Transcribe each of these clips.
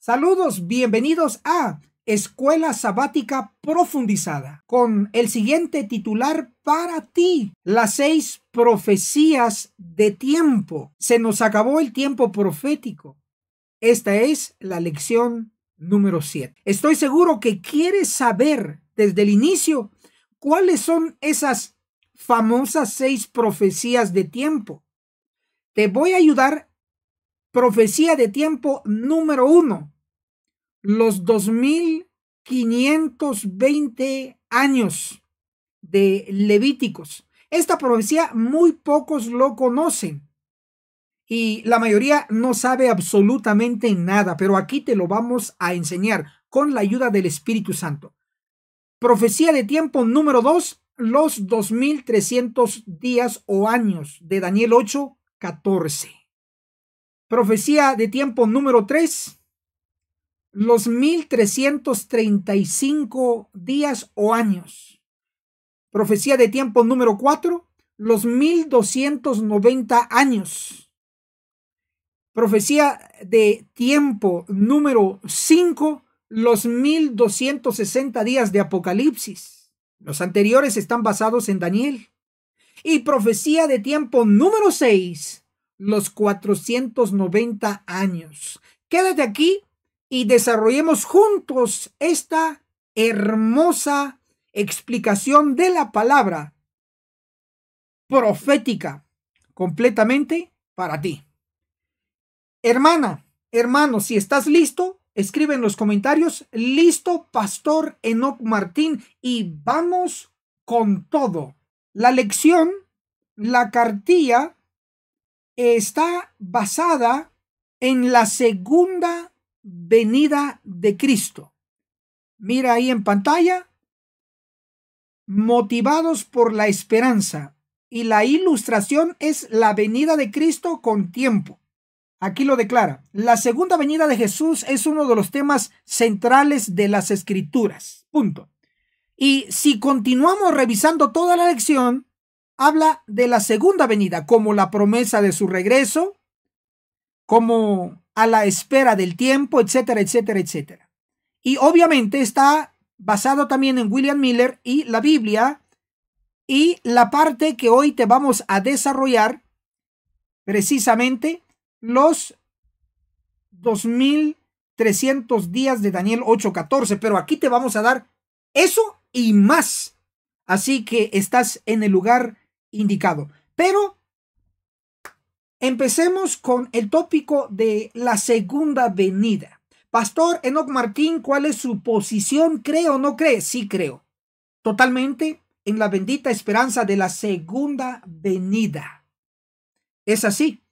Saludos, bienvenidos a Escuela Sabática Profundizada, con el siguiente titular para ti: las 6 profecías de tiempo. Se nos acabó el tiempo profético. Esta es la lección número 7. Estoy seguro que quieres saber desde el inicio cuáles son esas famosas 6 profecías de tiempo. Te voy a ayudar. Profecía de tiempo número 1. Los 2520 años de Levíticos. Esta profecía muy pocos lo conocen y la mayoría no sabe absolutamente nada, pero aquí te lo vamos a enseñar con la ayuda del Espíritu Santo. Profecía de tiempo número 2, los 2300 días o años de Daniel 8:14. Profecía de tiempo número 3, los 1335 días o años. Profecía de tiempo número 4, los 1290 años. Profecía de tiempo número 5, los 1260 días de Apocalipsis. Los anteriores están basados en Daniel. Y profecía de tiempo número 6, los 490 años. Quédate aquí y desarrollemos juntos esta hermosa explicación de la palabra profética completamente para ti. Hermana, hermano, si estás listo, escribe en los comentarios: listo, Pastor Enoc Martín, y vamos con todo. La lección, la cartilla, está basada en la segunda venida de Cristo. Mira ahí en pantalla: motivados por la esperanza, y la ilustración es la venida de Cristo con tiempo. Aquí lo declara: la segunda venida de Jesús es uno de los temas centrales de las Escrituras. Punto. Y si continuamos revisando toda la lección, habla de la segunda venida como la promesa de su regreso, como a la espera del tiempo, etcétera, etcétera, etcétera. Y obviamente está basado también en William Miller y la Biblia, y la parte que hoy te vamos a desarrollar, precisamente los 2300 días de Daniel 8:14. Pero aquí te vamos a dar eso y más. Así que estás en el lugar indicado. Pero empecemos con el tópico de la segunda venida. Pastor Enoc Martín, ¿cuál es su posición? ¿Cree o no cree? Sí creo totalmente en la bendita esperanza de la segunda venida. Es así.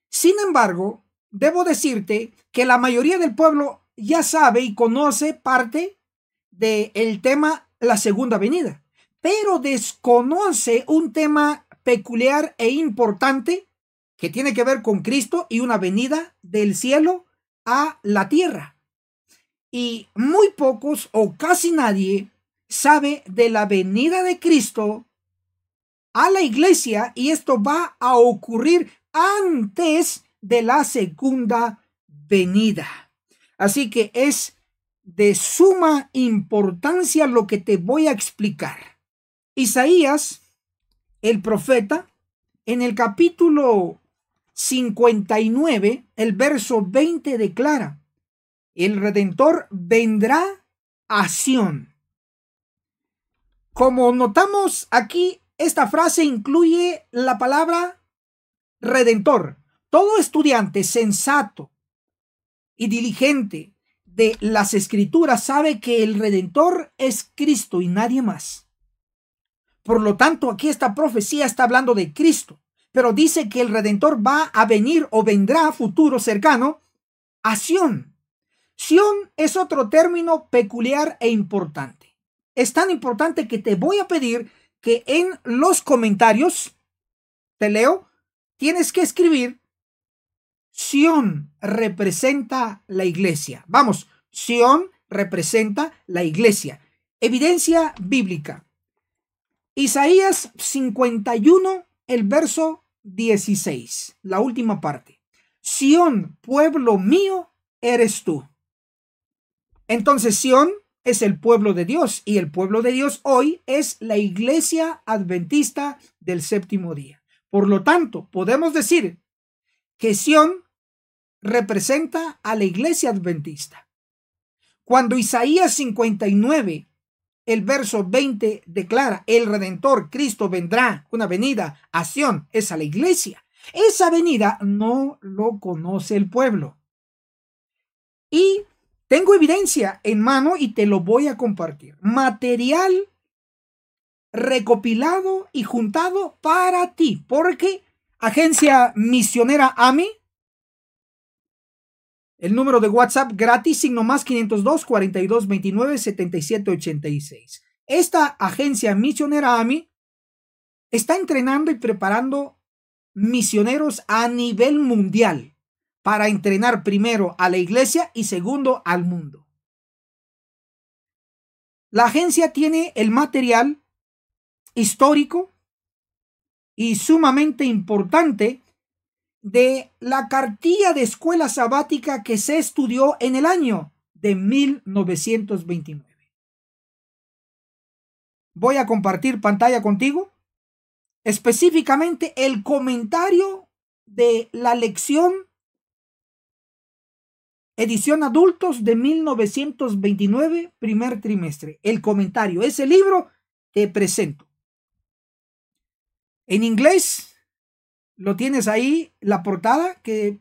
Sin embargo, debo decirte que la mayoría del pueblo ya sabe y conoce parte del tema la segunda venida, pero desconoce un tema peculiar e importante que tiene que ver con Cristo y una venida del cielo a la tierra. Y muy pocos o casi nadie sabe de la venida de Cristo a la iglesia, y esto va a ocurrir antes de la segunda venida. Así que es de suma importancia lo que te voy a explicar. Isaías, el profeta, en el capítulo 59, el verso 20 declara: el Redentor vendrá a Sión. Como notamos aquí, esta frase incluye la palabra Redentor. Todo estudiante sensato y diligente de las Escrituras sabe que el Redentor es Cristo y nadie más. Por lo tanto, aquí esta profecía está hablando de Cristo, pero dice que el Redentor va a venir o vendrá futuro cercano a Sión. Sión es otro término peculiar e importante. Es tan importante que te voy a pedir que en los comentarios, te leo, tienes que escribir: Sión representa la iglesia. Vamos, Sión representa la iglesia. Evidencia bíblica. Isaías 51, el verso 16, la última parte. Sión, pueblo mío, eres tú. Entonces Sión es el pueblo de Dios, y el pueblo de Dios hoy es la iglesia adventista del séptimo día. Por lo tanto, podemos decir que Sión representa a la iglesia adventista. Cuando Isaías 59, el verso 20 declara, el Redentor, Cristo vendrá, una venida a Sión, es a la iglesia. Esa venida no lo conoce el pueblo. Y tengo evidencia en mano y te lo voy a compartir. Material recopilado y juntado para ti, porque Agencia Misionera AMI, el número de WhatsApp gratis, signo más 502 42 29 77 86. Esta Agencia Misionera AMI está entrenando y preparando misioneros a nivel mundial para entrenar primero a la iglesia y segundo al mundo. La agencia tiene el material histórico y sumamente importante de la cartilla de escuela sabática que se estudió en el año de 1929. Voy a compartir pantalla contigo, específicamente el comentario de la lección edición adultos de 1929, primer trimestre. El comentario, ese libro te presento. En inglés lo tienes ahí, la portada, que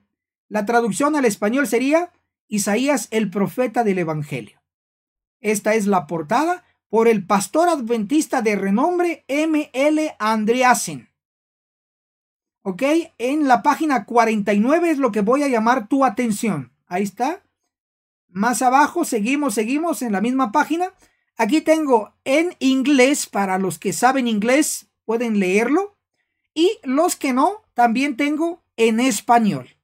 la traducción al español sería Isaías, el profeta del Evangelio. Esta es la portada por el pastor adventista de renombre M.L. Andreasen. Ok, en la página 49 es lo que voy a llamar tu atención. Ahí está. Más abajo, seguimos en la misma página. Aquí tengo en inglés, para los que saben inglés, pueden leerlo. Y los que no, también tengo en español,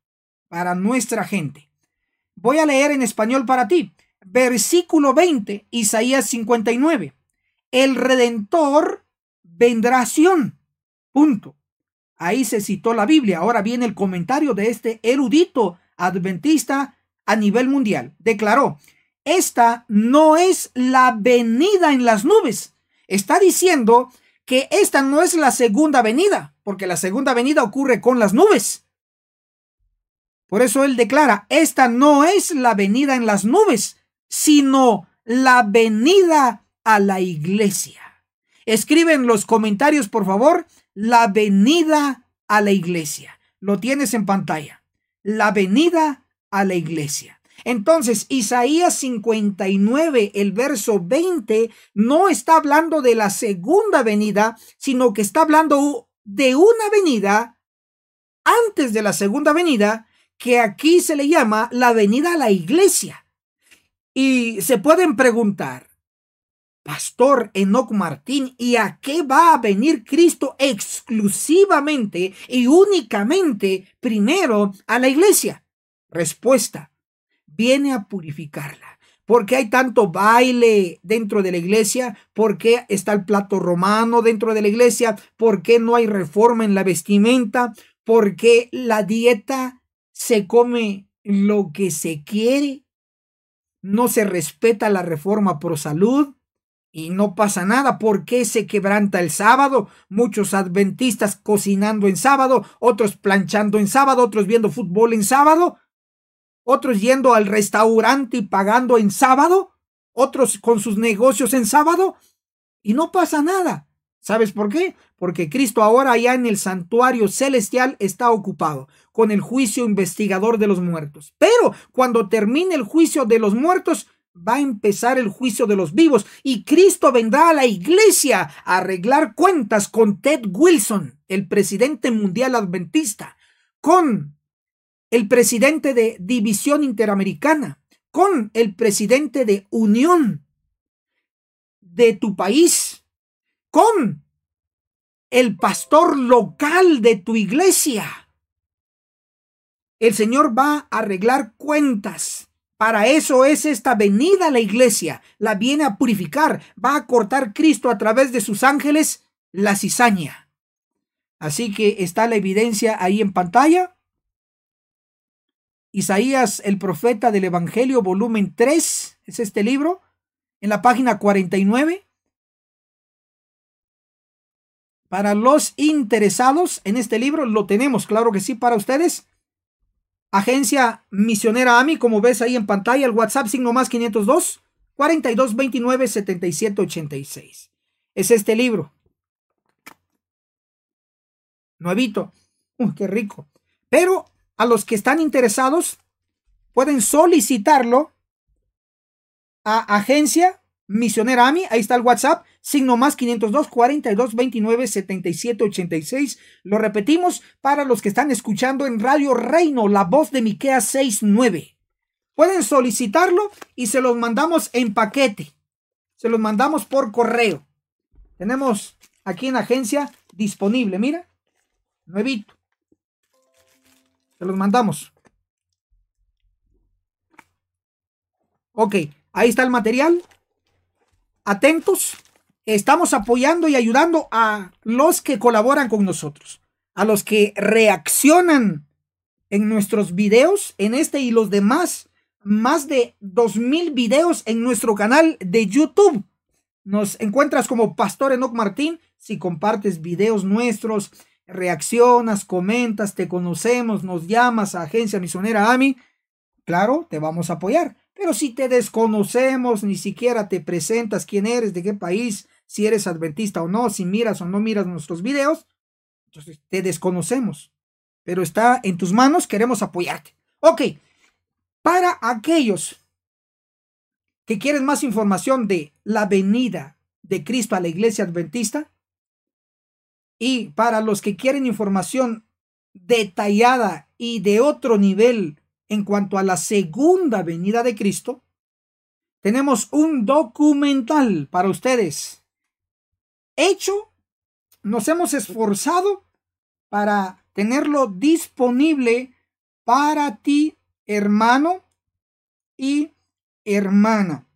para nuestra gente. Voy a leer en español para ti. Versículo 20, Isaías 59. El Redentor vendrá a Sión. Punto. Ahí se citó la Biblia. Ahora viene el comentario de este erudito adventista a nivel mundial. Declaró, esta no es la venida en las nubes. Está diciendo que esta no es la segunda venida, porque la segunda venida ocurre con las nubes. Por eso él declara, esta no es la venida en las nubes, sino la venida a la iglesia. Escribe en los comentarios, por favor, la venida a la iglesia. Lo tienes en pantalla. La venida a la iglesia. Entonces, Isaías 59, el verso 20, no está hablando de la segunda venida, sino que está hablando de una venida antes de la segunda venida, que aquí se le llama la venida a la iglesia. Y se pueden preguntar, Pastor Enoc Martín, ¿y a qué va a venir Cristo exclusivamente y únicamente primero a la iglesia? Respuesta, viene a purificarla. ¿Por qué hay tanto baile dentro de la iglesia? ¿Por qué está el plato romano dentro de la iglesia? ¿Por qué no hay reforma en la vestimenta? ¿Por qué la dieta se come lo que se quiere? ¿No se respeta la reforma pro salud? Y no pasa nada. ¿Por qué se quebranta el sábado? Muchos adventistas cocinando en sábado, otros planchando en sábado, otros viendo fútbol en sábado, otros yendo al restaurante y pagando en sábado, otros con sus negocios en sábado, y no pasa nada. ¿Sabes por qué? Porque Cristo ahora allá en el santuario celestial está ocupado con el juicio investigador de los muertos. Pero cuando termine el juicio de los muertos, va a empezar el juicio de los vivos y Cristo vendrá a la iglesia a arreglar cuentas con Ted Wilson, el presidente mundial adventista, con el presidente de División Interamericana, con el presidente de Unión de tu país, con el pastor local de tu iglesia. El Señor va a arreglar cuentas. Para eso es esta venida a la iglesia. La viene a purificar. Va a cortar Cristo a través de sus ángeles la cizaña. Así que está la evidencia ahí en pantalla. Isaías, el profeta del Evangelio, volumen 3, es este libro, en la página 49. Para los interesados en este libro, lo tenemos, claro que sí, para ustedes. Agencia Misionera AMI, como ves ahí en pantalla, el WhatsApp signo más 502 4229 7786. Es este libro. Nuevito. Qué rico. Pero a los que están interesados, pueden solicitarlo a Agencia Misionera AMI. Ahí está el WhatsApp, signo más 502 4229 7786. Lo repetimos para los que están escuchando en Radio Reino, la voz de Miqueas 6:9. Pueden solicitarlo y se los mandamos en paquete. Se los mandamos por correo. Tenemos aquí en agencia disponible, mira, nuevito. Se los mandamos. Ok, ahí está el material. Atentos. Estamos apoyando y ayudando a los que colaboran con nosotros, a los que reaccionan en nuestros videos, en este y los demás, más de 2000 videos en nuestro canal de YouTube. Nos encuentras como Pastor Enoc Martín. Si compartes videos nuestros, reaccionas, comentas, te conocemos, nos llamas a Agencia Misionera AMI, claro, te vamos a apoyar. Pero si te desconocemos, ni siquiera te presentas quién eres, de qué país, si eres adventista o no, si miras o no miras nuestros videos, entonces te desconocemos. Pero está en tus manos, queremos apoyarte. Ok, para aquellos que quieren más información de la venida de Cristo a la iglesia adventista, y para los que quieren información detallada y de otro nivel en cuanto a la segunda venida de Cristo, tenemos un documental para ustedes. Hecho, nos hemos esforzado para tenerlo disponible para ti, hermano y hermana.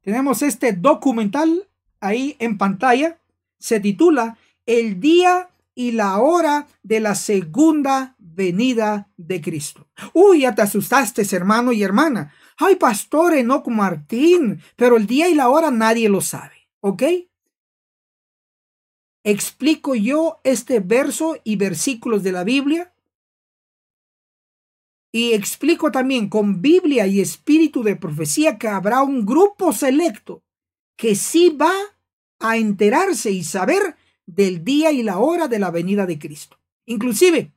Tenemos este documental ahí en pantalla. Se titula El día y la hora de la segunda venida de Cristo. Uy, ya te asustaste, hermano y hermana. Ay, Pastor Enoc Martín, pero el día y la hora nadie lo sabe, ¿ok? Explico yo este verso y versículos de la Biblia. Y explico también con Biblia y espíritu de profecía que habrá un grupo selecto que sí va a enterarse y saber del día y la hora de la venida de Cristo. Inclusive,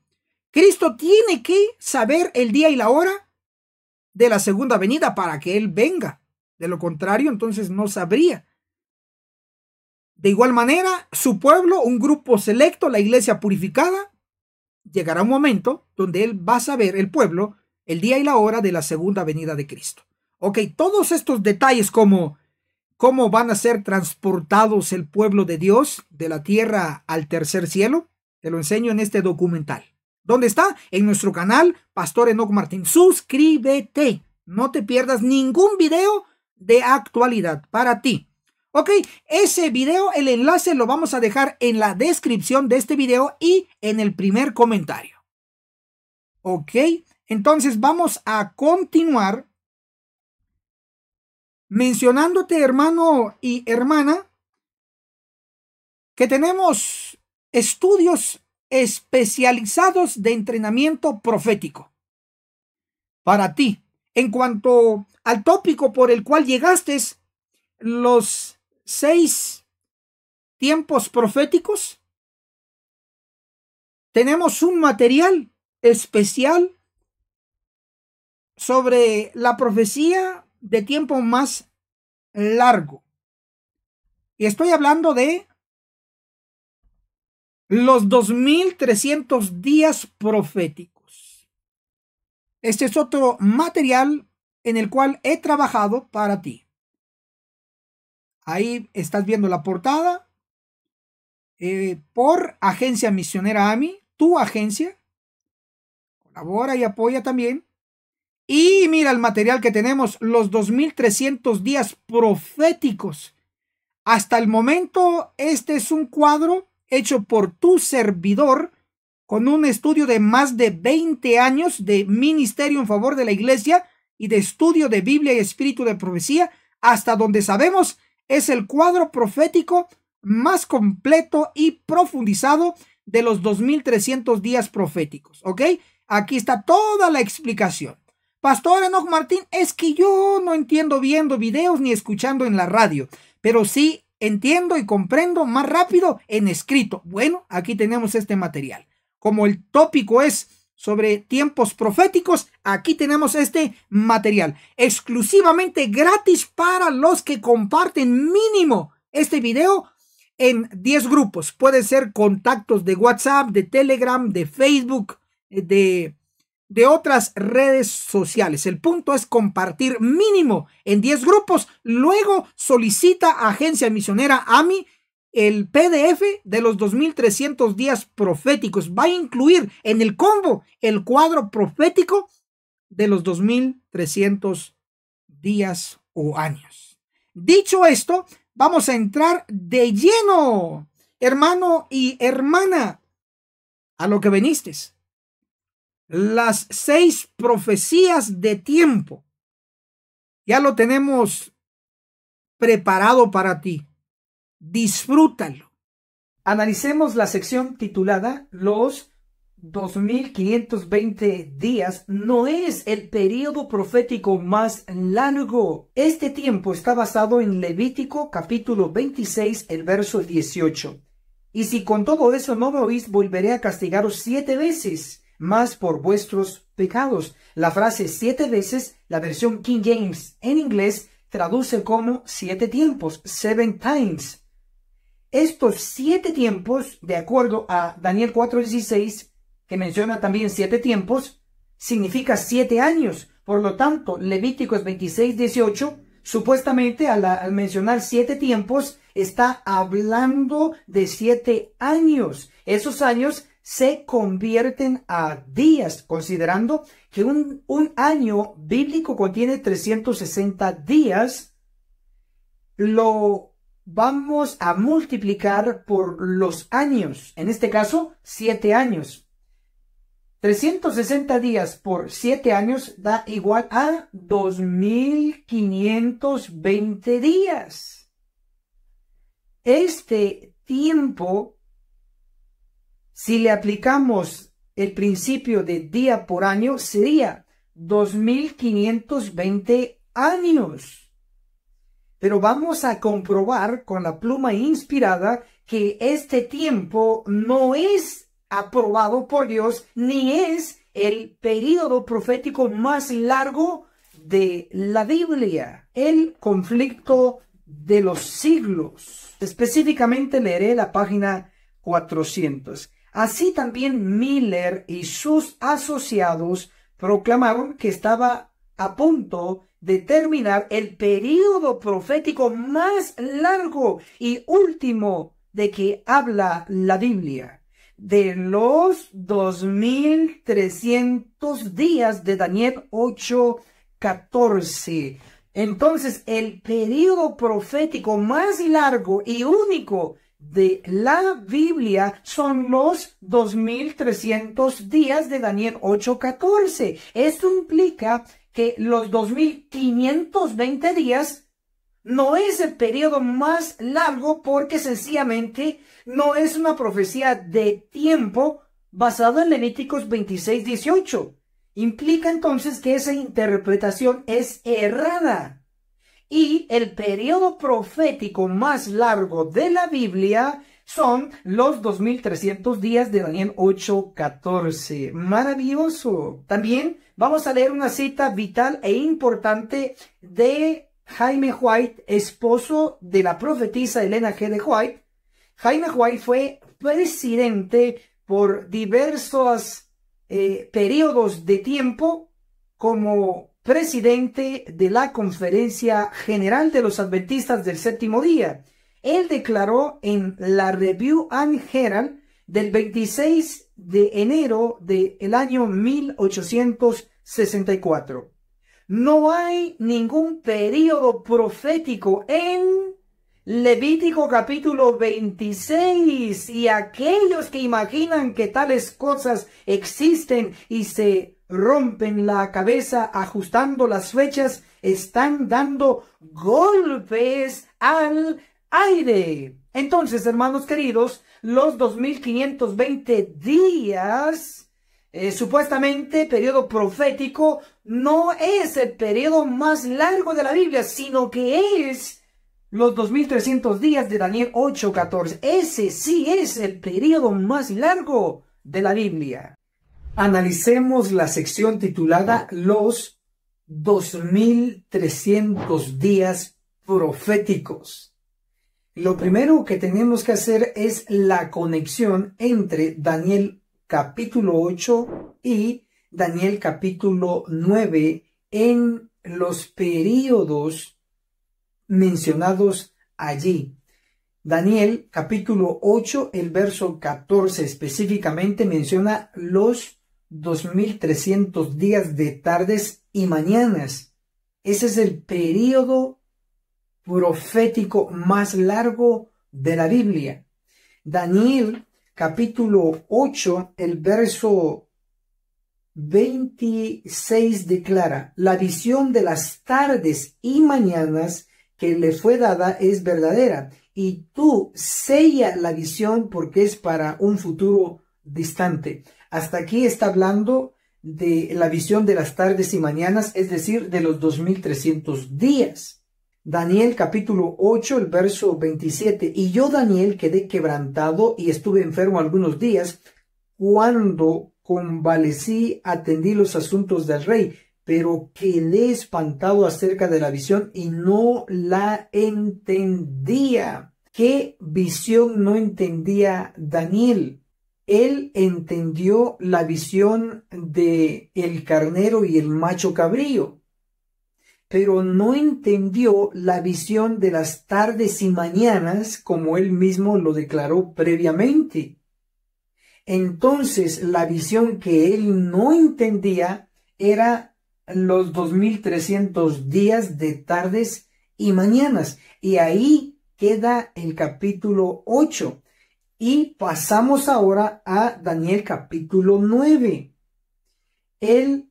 Cristo tiene que saber el día y la hora de la segunda venida para que Él venga. De lo contrario, entonces no sabría. De igual manera, su pueblo, un grupo selecto, la iglesia purificada, llegará un momento donde Él va a saber, el pueblo, el día y la hora de la segunda venida de Cristo. Ok, todos estos detalles como cómo van a ser transportados el pueblo de Dios de la tierra al tercer cielo, te lo enseño en este documental. ¿Dónde está? En nuestro canal, Pastor Enoc Martín. Suscríbete. No te pierdas ningún video de actualidad para ti. Ok, ese video, el enlace lo vamos a dejar en la descripción de este video y en el primer comentario. Ok, entonces vamos a continuar mencionándote, hermano y hermana, que tenemos estudios especializados de entrenamiento profético para ti. En cuanto al tópico por el cual llegaste, los 6 tiempos proféticos, tenemos un material especial sobre la profecía de tiempo más largo. Y estoy hablando de los 2300 días proféticos. Este es otro material en el cual he trabajado para ti. Ahí estás viendo la portada por Agencia Misionera AMI, tu agencia. Colabora y apoya también. Y mira el material que tenemos, los 2300 días proféticos. Hasta el momento, este es un cuadro hecho por tu servidor con un estudio de más de 20 años de ministerio en favor de la iglesia y de estudio de Biblia y espíritu de profecía, hasta donde sabemos es el cuadro profético más completo y profundizado de los 2300 días proféticos, ¿ok? Aquí está toda la explicación. Pastor Enoch Martín, es que yo no entiendo viendo videos ni escuchando en la radio, pero sí entiendo y comprendo más rápido en escrito. Bueno, aquí tenemos este material. Como el tópico es sobre tiempos proféticos, aquí tenemos este material exclusivamente gratis para los que comparten mínimo este video en 10 grupos. Puede ser contactos de WhatsApp, de Telegram, de Facebook, de otras redes sociales. El punto es compartir mínimo en 10 grupos. Luego solicita a Agencia Misionera AMI el PDF de los 2300 días proféticos. Va a incluir en el combo el cuadro profético de los 2300 días o años. Dicho esto, vamos a entrar de lleno, hermano y hermana, a lo que viniste. Las 6 profecías de tiempo. Ya lo tenemos preparado para ti. Disfrútalo. Analicemos la sección titulada Los 2520 días no es el periodo profético más largo. Este tiempo está basado en Levítico capítulo 26, el verso 18. Y si con todo eso no me oís, volveré a castigaros 7 veces más por vuestros pecados. La frase 7 veces, la versión King James en inglés, traduce como 7 tiempos, 7 times. Estos 7 tiempos, de acuerdo a Daniel 4:16, que menciona también 7 tiempos, significa 7 años. Por lo tanto, Levíticos 26:18, supuestamente al mencionar 7 tiempos, está hablando de 7 años. Esos años se convierten a días, considerando que un año bíblico contiene 360 días. Lo vamos a multiplicar por los años, en este caso 7 años. 360 días por 7 años da igual a 2520 días. Este tiempo, si le aplicamos el principio de día por año, sería 2520 años. Pero vamos a comprobar con la pluma inspirada que este tiempo no es aprobado por Dios, ni es el período profético más largo de la Biblia. El conflicto de los siglos. Específicamente leeré la página 400. Así también Miller y sus asociados proclamaron que estaba a punto de terminar el período profético más largo y último de que habla la Biblia, de los 2300 días de Daniel 8:14. Entonces, el período profético más largo y único de la Biblia son los 2300 días de Daniel 8:14. Esto implica que los 2520 días no es el periodo más largo porque sencillamente no es una profecía de tiempo basada en Levíticos 26:18. Implica entonces que esa interpretación es errada. Y el periodo profético más largo de la Biblia son los 2300 días de Daniel 8:14. Maravilloso. También vamos a leer una cita vital e importante de Jaime White, esposo de la profetisa Elena G. de White. Jaime White fue presidente por diversos periodos de tiempo como presidente de la Conferencia General de los Adventistas del Séptimo Día. Él declaró en la Review and Herald del 26 de enero del año 1864. No hay ningún período profético en Levítico capítulo 26. Y aquellos que imaginan que tales cosas existen y se rompen la cabeza ajustando las fechas, están dando golpes al aire. Entonces, hermanos queridos, los 2520 días, supuestamente periodo profético, no es el periodo más largo de la Biblia, sino que es los 2300 días de Daniel 8:14. Ese sí es el periodo más largo de la Biblia. Analicemos la sección titulada Los 2300 días proféticos. Lo primero que tenemos que hacer es la conexión entre Daniel capítulo 8 y Daniel capítulo 9 en los períodos mencionados allí. Daniel capítulo 8, el verso 14 específicamente menciona los 2300 días de tardes y mañanas. Ese es el período profético más largo de la Biblia. Daniel capítulo 8, el verso 26 declara: la visión de las tardes y mañanas que le fue dada es verdadera, y tú sella la visión porque es para un futuro distante. Hasta aquí está hablando de la visión de las tardes y mañanas, es decir, de los 2300 días. Daniel capítulo 8, el verso 27. Y yo, Daniel, quedé quebrantado y estuve enfermo algunos días. Cuando convalecí, atendí los asuntos del rey, pero quedé espantado acerca de la visión y no la entendía. ¿Qué visión no entendía Daniel? Él entendió la visión de el carnero y el macho cabrío, pero no entendió la visión de las tardes y mañanas, como él mismo lo declaró previamente. Entonces, la visión que él no entendía era los 2300 días de tardes y mañanas. Y ahí queda el capítulo 8. Y pasamos ahora a Daniel capítulo 9. El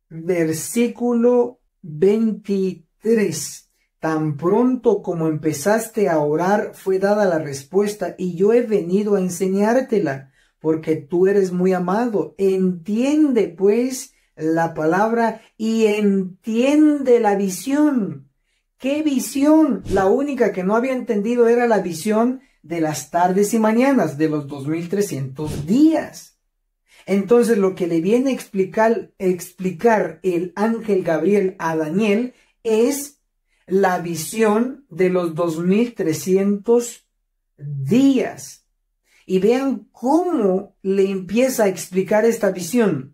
versículo 23. Tan pronto como empezaste a orar, fue dada la respuesta, y yo he venido a enseñártela, porque tú eres muy amado. Entiende, pues, la palabra y entiende la visión. ¿Qué visión? La única que no había entendido era la visión de las tardes y mañanas, de los 2300 días. Entonces, lo que le viene a explicar el ángel Gabriel a Daniel es la visión de los 2300 días. Y vean cómo le empieza a explicar esta visión.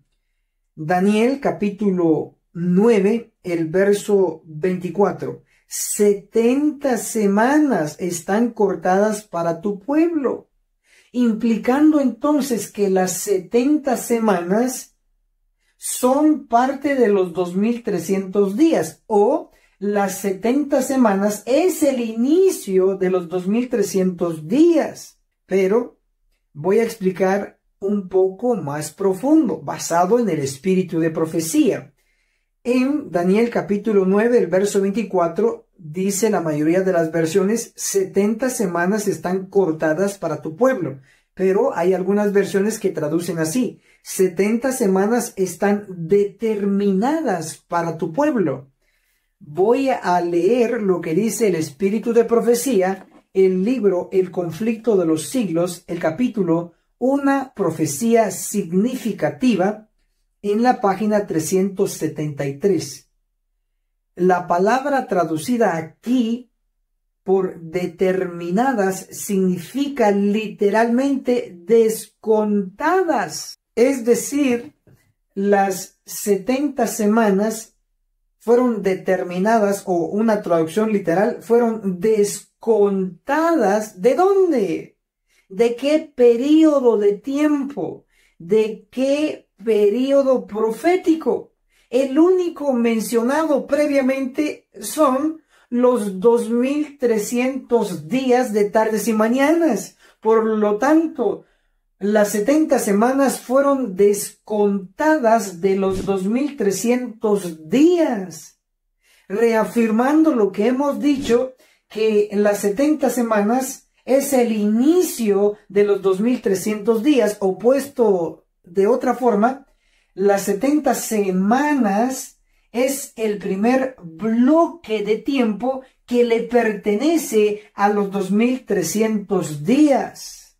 Daniel capítulo 9, el verso 24. 70 semanas están cortadas para tu pueblo, implicando entonces que las 70 semanas son parte de los 2300 días, o las 70 semanas es el inicio de los 2300 días. Pero voy a explicar un poco más profundo, basado en el espíritu de profecía. En Daniel capítulo 9, el verso 24, dice la mayoría de las versiones: 70 semanas están cortadas para tu pueblo. Pero hay algunas versiones que traducen así: 70 semanas están determinadas para tu pueblo. Voy a leer lo que dice el espíritu de profecía, el libro El conflicto de los siglos, el capítulo Una profecía significativa, en la página 373. La palabra traducida aquí por determinadas significa literalmente descontadas. Es decir, las 70 semanas fueron determinadas, o una traducción literal, fueron descontadas. ¿De dónde? ¿De qué periodo de tiempo? ¿De qué periodo profético? El único mencionado previamente son los 2300 días de tardes y mañanas. Por lo tanto, las 70 semanas fueron descontadas de los 2300 días, reafirmando lo que hemos dicho, que las 70 semanas es el inicio de los 2300 días, o puesto de otra forma, las 70 semanas es el primer bloque de tiempo que le pertenece a los 2300 días.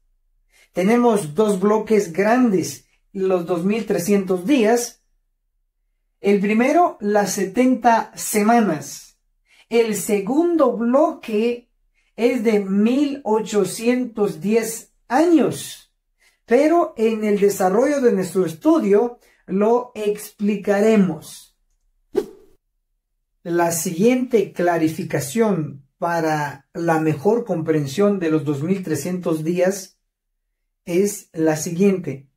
Tenemos dos bloques grandes, los 2300 días. El primero, las 70 semanas. El segundo bloque es de 1810 años. Pero en el desarrollo de nuestro estudio lo explicaremos. La siguiente clarificación para la mejor comprensión de los 2300 días es la siguiente.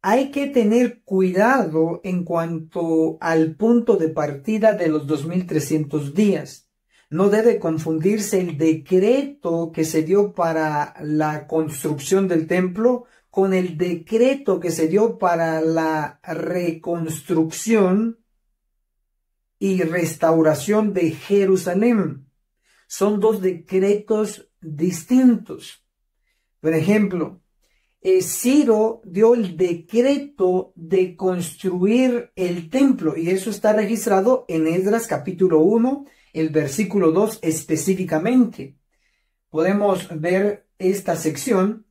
Hay que tener cuidado en cuanto al punto de partida de los 2300 días. No debe confundirse el decreto que se dio para la construcción del templo con el decreto que se dio para la reconstrucción y restauración de Jerusalén. Son dos decretos distintos. Por ejemplo, Ciro dio el decreto de construir el templo, y eso está registrado en Esdras capítulo 1, el versículo 2 específicamente. Podemos ver esta sección,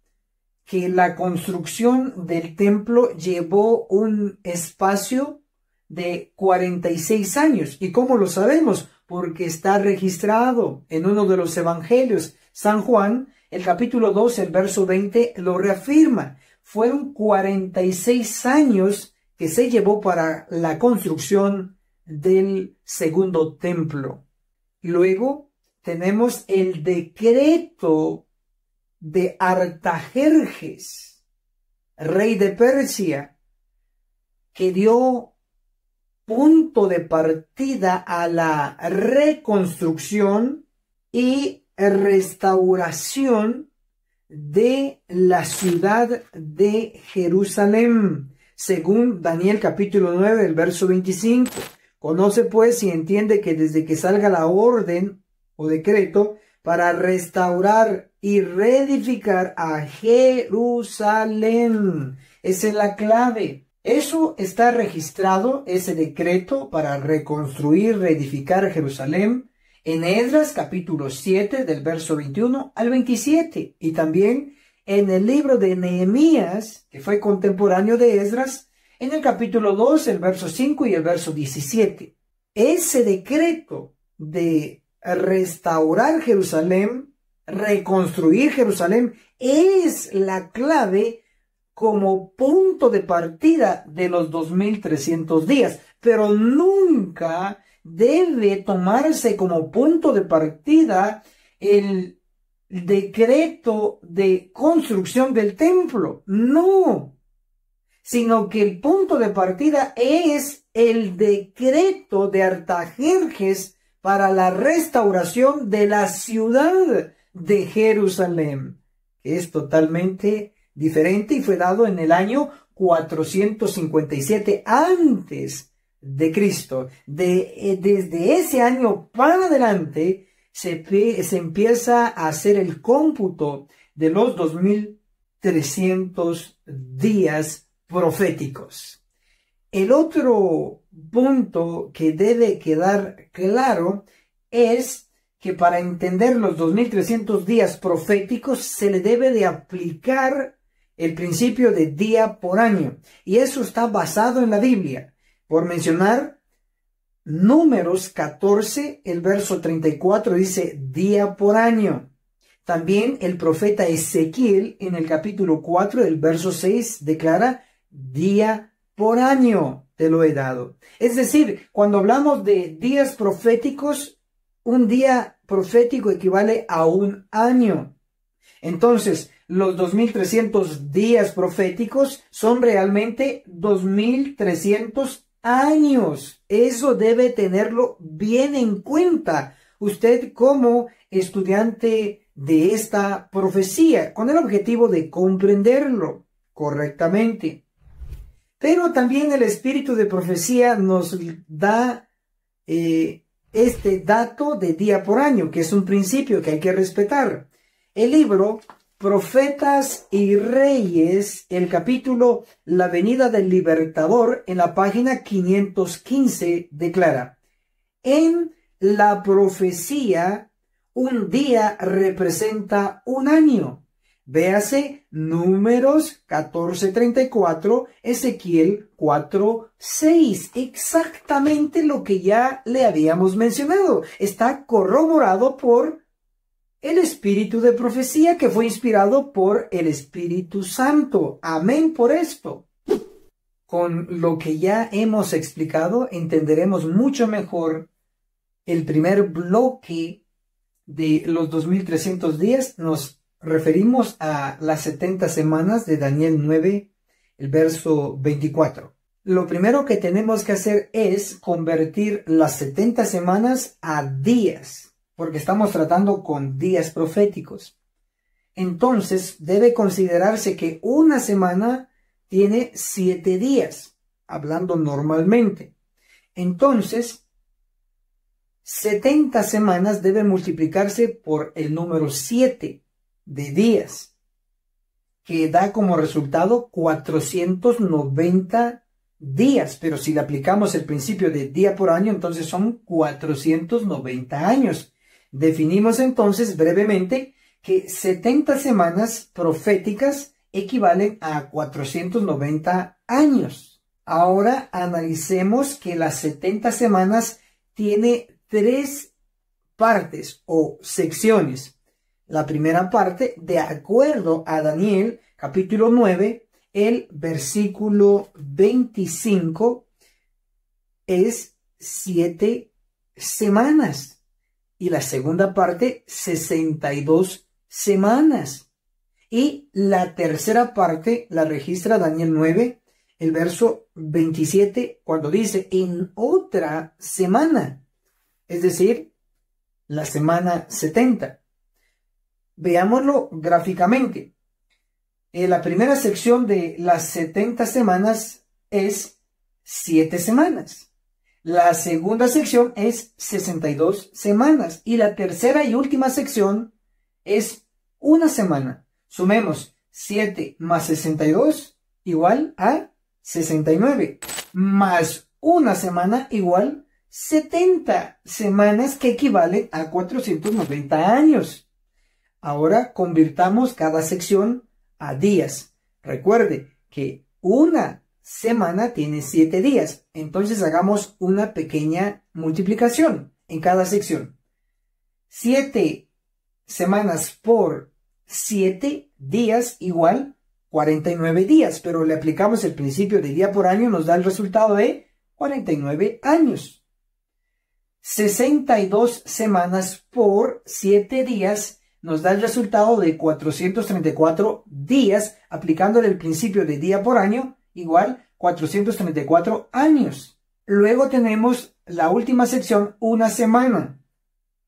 que la construcción del templo llevó un espacio de 46 años. ¿Y cómo lo sabemos? Porque está registrado en uno de los evangelios. San Juan, el capítulo 2, el verso 20, lo reafirma. Fueron 46 años que se llevó para la construcción del segundo templo. Luego tenemos el decreto de Artajerjes, rey de Persia, que dio punto de partida a la reconstrucción y restauración de la ciudad de Jerusalén, según Daniel capítulo 9, el verso 25. Conoce pues y entiende que desde que salga la orden o decreto para restaurar y reedificar a Jerusalén, esa es la clave. Eso está registrado, ese decreto para reconstruir, reedificar Jerusalén, en Esdras capítulo 7 del verso 21 al 27, y también en el libro de Nehemías, que fue contemporáneo de Esdras, en el capítulo 2, el verso 5 y el verso 17. Ese decreto de restaurar Jerusalén, reconstruir Jerusalén, es la clave como punto de partida de los 2300 días, pero nunca debe tomarse como punto de partida el decreto de construcción del templo, no, sino que el punto de partida es el decreto de Artajerjes para la restauración de la ciudad de Jerusalén, que es totalmente diferente y fue dado en el año 457 antes de Cristo. Desde ese año para adelante se empieza a hacer el cómputo de los 2300 días proféticos. El otro punto que debe quedar claro es que para entender los 2300 días proféticos se le debe de aplicar el principio de día por año, y eso está basado en la Biblia. Por mencionar, Números 14, el verso 34 dice día por año. También el profeta Ezequiel en el capítulo 4, el verso 6 declara día por año te lo he dado. Es decir, cuando hablamos de días proféticos, un día profético equivale a un año. Entonces, los 2300 días proféticos son realmente 2300 años. Eso debe tenerlo bien en cuenta usted como estudiante de esta profecía, con el objetivo de comprenderlo correctamente. Pero también el espíritu de profecía nos da este dato de día por año, que es un principio que hay que respetar. El libro Profetas y Reyes, el capítulo La venida del Libertador, en la página 515, declara: en la profecía, un día representa un año. Véase Números 14:34, Ezequiel 4:6. Exactamente lo que ya le habíamos mencionado. Está corroborado por el espíritu de profecía que fue inspirado por el Espíritu Santo. Amén por esto. Con lo que ya hemos explicado, entenderemos mucho mejor el primer bloque de los 2300 días. Nos referimos a las 70 semanas de Daniel 9, el verso 24. Lo primero que tenemos que hacer es convertir las 70 semanas a días, porque estamos tratando con días proféticos. Entonces debe considerarse que una semana tiene 7 días, hablando normalmente. Entonces, 70 semanas deben multiplicarse por el número 7 de días, que da como resultado 490 días. Pero si le aplicamos el principio de día por año, entonces son 490 años. Definimos entonces brevemente que 70 semanas proféticas equivalen a 490 años. Ahora analicemos que las 70 semanas tiene 3 partes o secciones. La primera parte, de acuerdo a Daniel, capítulo 9, el versículo 25, es 7 semanas. Y la segunda parte, 62 semanas. Y la tercera parte la registra Daniel 9, el verso 27, cuando dice en otra semana, es decir, la semana 70. Veámoslo gráficamente. La primera sección de las 70 semanas es 7 semanas. La segunda sección es 62 semanas. Y la tercera y última sección es una semana. Sumemos 7 más 62 igual a 69. Más una semana igual 70 semanas, que equivale a 490 años. Ahora convirtamos cada sección a días. Recuerde que una semana tiene 7 días. Entonces hagamos una pequeña multiplicación en cada sección. 7 semanas por 7 días igual 49 días. Pero le aplicamos el principio de día por año, nos da el resultado de 49 años. 62 semanas por 7 días nos da el resultado de 434 días, aplicándole el principio de día por año, igual 434 años. Luego tenemos la última sección, una semana.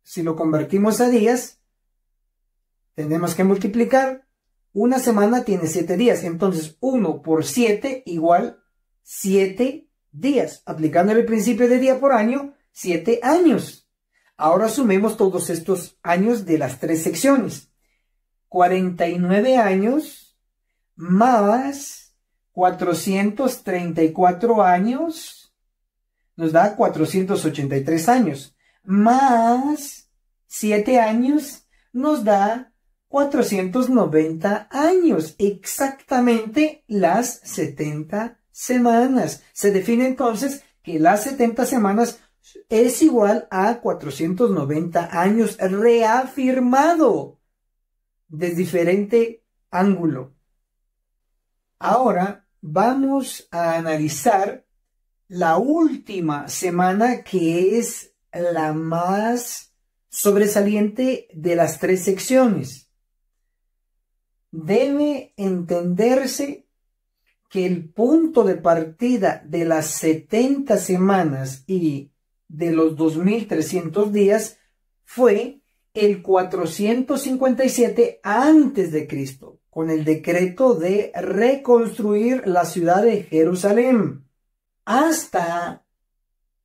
Si lo convertimos a días, tenemos que multiplicar. Una semana tiene 7 días, entonces 1 por 7 igual 7 días. Aplicándole el principio de día por año, 7 años. Ahora sumemos todos estos años de las 3 secciones. 49 años más 434 años nos da 483 años. Más 7 años nos da 490 años. Exactamente las 70 semanas. Se define entonces que las 70 semanas es igual a 490 años, reafirmado desde diferente ángulo. Ahora vamos a analizar la última semana, que es la más sobresaliente de las 3 secciones. Debe entenderse que el punto de partida de las 70 semanas y de los 2300 días fue el 457 antes de Cristo, con el decreto de reconstruir la ciudad de Jerusalén, hasta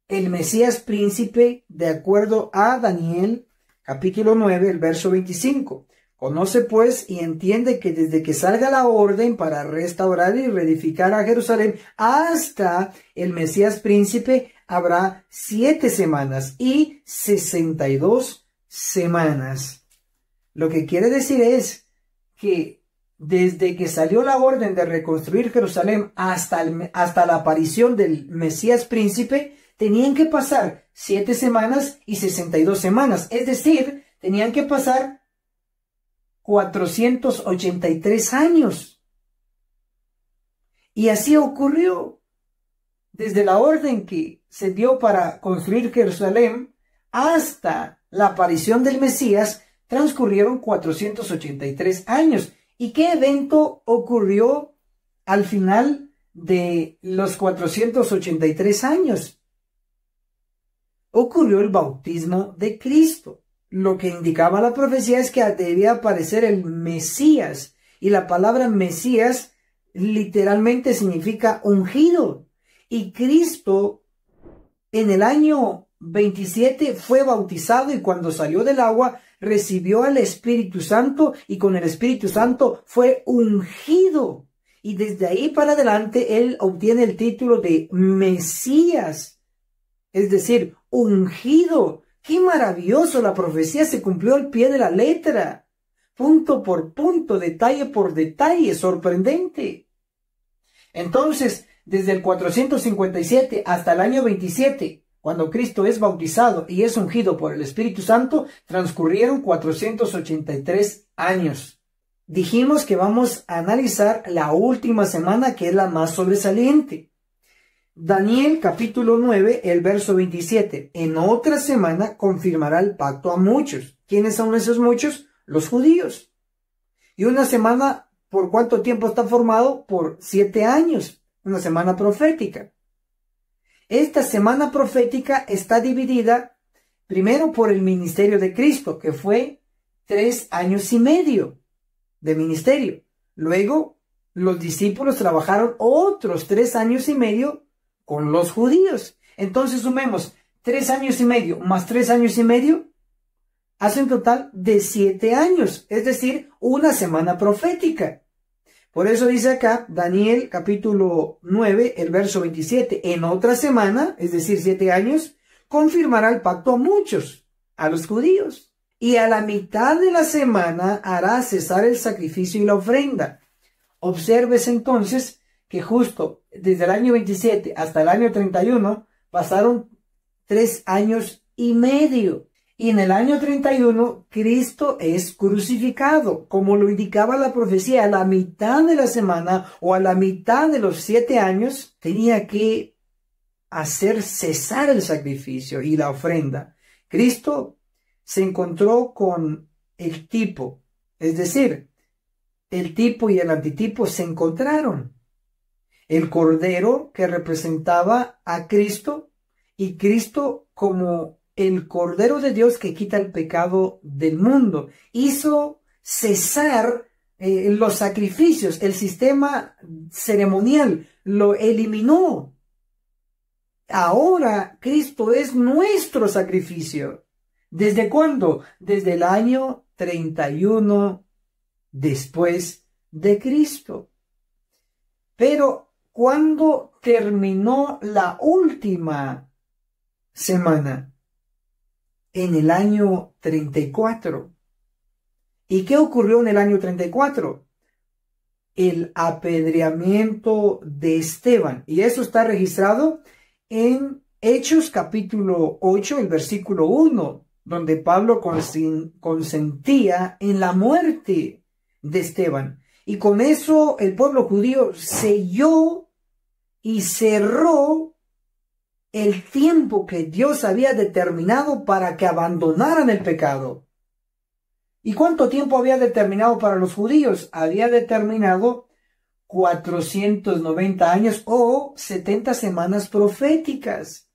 el Mesías príncipe, de acuerdo a Daniel capítulo 9, el verso 25. Conoce pues y entiende que desde que salga la orden para restaurar y reedificar a Jerusalén hasta el Mesías príncipe habrá 7 semanas y 62 semanas. Lo que quiere decir es que desde que salió la orden de reconstruir Jerusalén hasta la aparición del Mesías príncipe, tenían que pasar 7 semanas y 62 semanas. Es decir, tenían que pasar 483 años. Y así ocurrió. Desde la orden que se dio para construir Jerusalén hasta la aparición del Mesías, transcurrieron 483 años. ¿Y qué evento ocurrió al final de los 483 años? Ocurrió el bautismo de Cristo. Lo que indicaba la profecía es que debía aparecer el Mesías. Y la palabra Mesías literalmente significa ungido. Y Cristo en el año 27 fue bautizado, y cuando salió del agua recibió al Espíritu Santo, y con el Espíritu Santo fue ungido. Y desde ahí para adelante él obtiene el título de Mesías, es decir, ungido. ¡Qué maravilloso! La profecía se cumplió al pie de la letra, punto por punto, detalle por detalle, sorprendente. Entonces, desde el 457 hasta el año 27, cuando Cristo es bautizado y es ungido por el Espíritu Santo, transcurrieron 483 años. Dijimos que vamos a analizar la última semana, que es la más sobresaliente. Daniel capítulo 9, el verso 27. En otra semana confirmará el pacto a muchos. ¿Quiénes son esos muchos? Los judíos. Y una semana, ¿por cuánto tiempo está formado? Por 7 años. Una semana profética. Esta semana profética está dividida primero por el ministerio de Cristo, que fue 3 años y medio de ministerio. Luego, los discípulos trabajaron otros 3 años y medio con los judíos. Entonces sumemos 3 años y medio más 3 años y medio, hace un total de 7 años, es decir, una semana profética. Por eso dice acá Daniel capítulo 9, el verso 27, en otra semana, es decir, 7 años, confirmará el pacto a muchos, a los judíos, y a la mitad de la semana hará cesar el sacrificio y la ofrenda. Observes entonces que justo desde el año 27 hasta el año 31 pasaron 3 años y medio. Y en el año 31 Cristo es crucificado, como lo indicaba la profecía. A la mitad de la semana o a la mitad de los 7 años tenía que hacer cesar el sacrificio y la ofrenda. Cristo se encontró con el tipo, es decir, el tipo y el antitipo se encontraron. El Cordero, que representaba a Cristo, y Cristo como el Cordero de Dios que quita el pecado del mundo, hizo cesar los sacrificios, el sistema ceremonial, lo eliminó. Ahora Cristo es nuestro sacrificio. ¿Desde cuándo? Desde el año 31 después de Cristo. Pero ¿cuándo terminó la última semana? En el año 34. ¿Y qué ocurrió en el año 34? El apedreamiento de Esteban. Y eso está registrado en Hechos capítulo 8, el versículo 1, donde Pablo consentía en la muerte de Esteban. Y con eso el pueblo judío selló y cerró el tiempo que Dios había determinado para que abandonaran el pecado. ¿Y cuánto tiempo había determinado para los judíos? Había determinado 490 años o 70 semanas proféticas.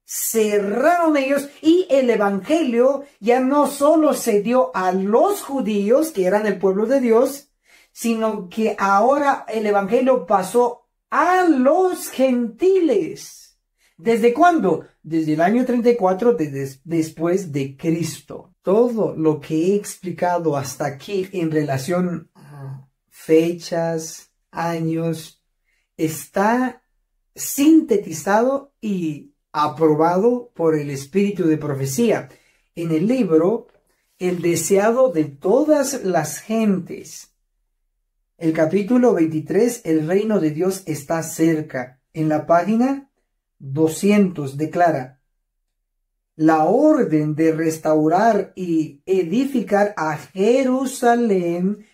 Cerraron ellos y el evangelio ya no solo se dio a los judíos, que eran el pueblo de Dios, sino que ahora el evangelio pasó a los gentiles. ¿Desde cuándo? Desde el año 34 después de Cristo. Todo lo que he explicado hasta aquí en relación a fechas, años, está sintetizado y aprobado por el Espíritu de Profecía en el libro El deseado de todas las gentes. El capítulo 23, el reino de Dios está cerca. En la página 200 declara: la orden de restaurar y edificar a Jerusalén,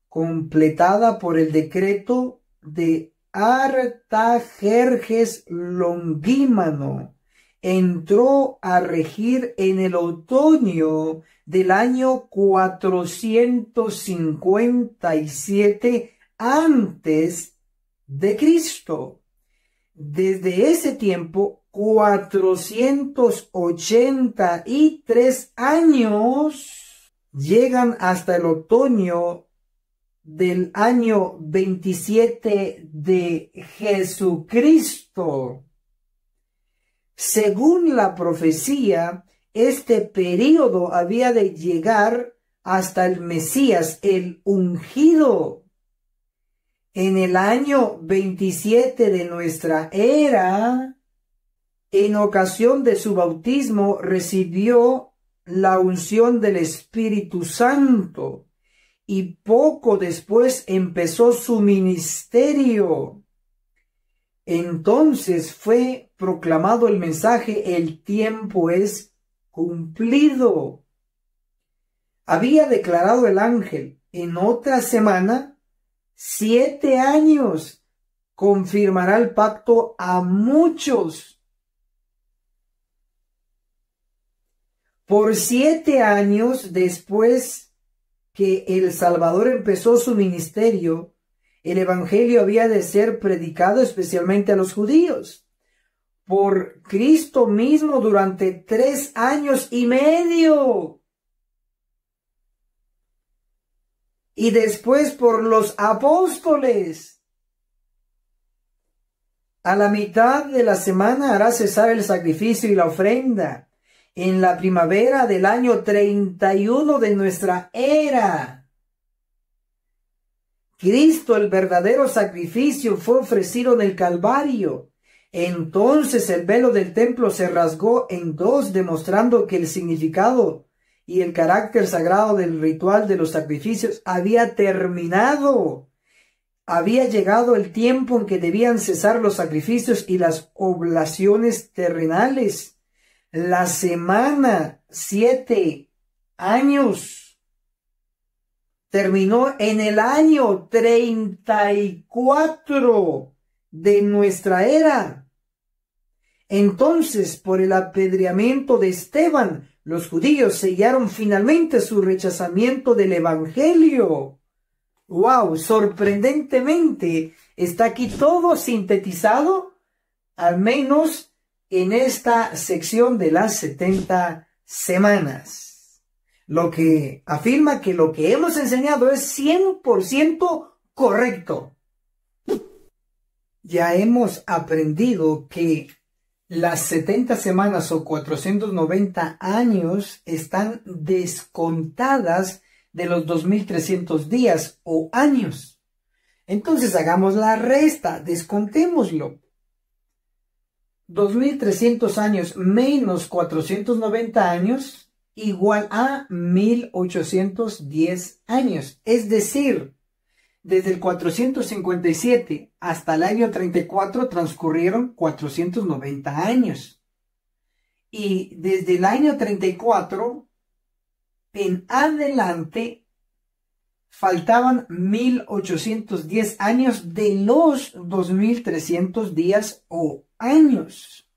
completada por el decreto de Artajerjes Longímano, entró a regir en el otoño del año 457 antes de Cristo. Desde ese tiempo, 483 años llegan hasta el otoño del año 27 de Jesucristo. Según la profecía, este período había de llegar hasta el Mesías, el ungido. En el año 27 de nuestra era, en ocasión de su bautismo, recibió la unción del Espíritu Santo y poco después empezó su ministerio. Entonces fue proclamado el mensaje: el tiempo es cumplido. Había declarado el ángel: en otra semana, 7 años, confirmará el pacto a muchos. Por 7 años después que el Salvador empezó su ministerio, el evangelio había de ser predicado especialmente a los judíos por Cristo mismo durante 3 años y medio. Y después por los apóstoles. A la mitad de la semana hará cesar el sacrificio y la ofrenda. En la primavera del año 31 de nuestra era, Cristo, el verdadero sacrificio, fue ofrecido en el Calvario. Entonces el velo del templo se rasgó en dos, demostrando que el significado y el carácter sagrado del ritual de los sacrificios había terminado. Había llegado el tiempo en que debían cesar los sacrificios y las oblaciones terrenales. La semana 7 años terminó en el año 34 de nuestra era. Entonces, por el apedreamiento de Esteban, los judíos sellaron finalmente su rechazamiento del evangelio. ¡Wow! Sorprendentemente, está aquí todo sintetizado, al menos en esta sección de las 70 semanas. Lo que afirma que lo que hemos enseñado es 100% correcto. Ya hemos aprendido que las 70 semanas o 490 años están descontadas de los 2300 días o años. Entonces hagamos la resta, descontémoslo. 2300 años menos 490 años igual a 1810 años. Es decir, desde el 457 hasta el año 34 transcurrieron 490 años. Y desde el año 34 en adelante faltaban 1810 años de los 2300 días o años.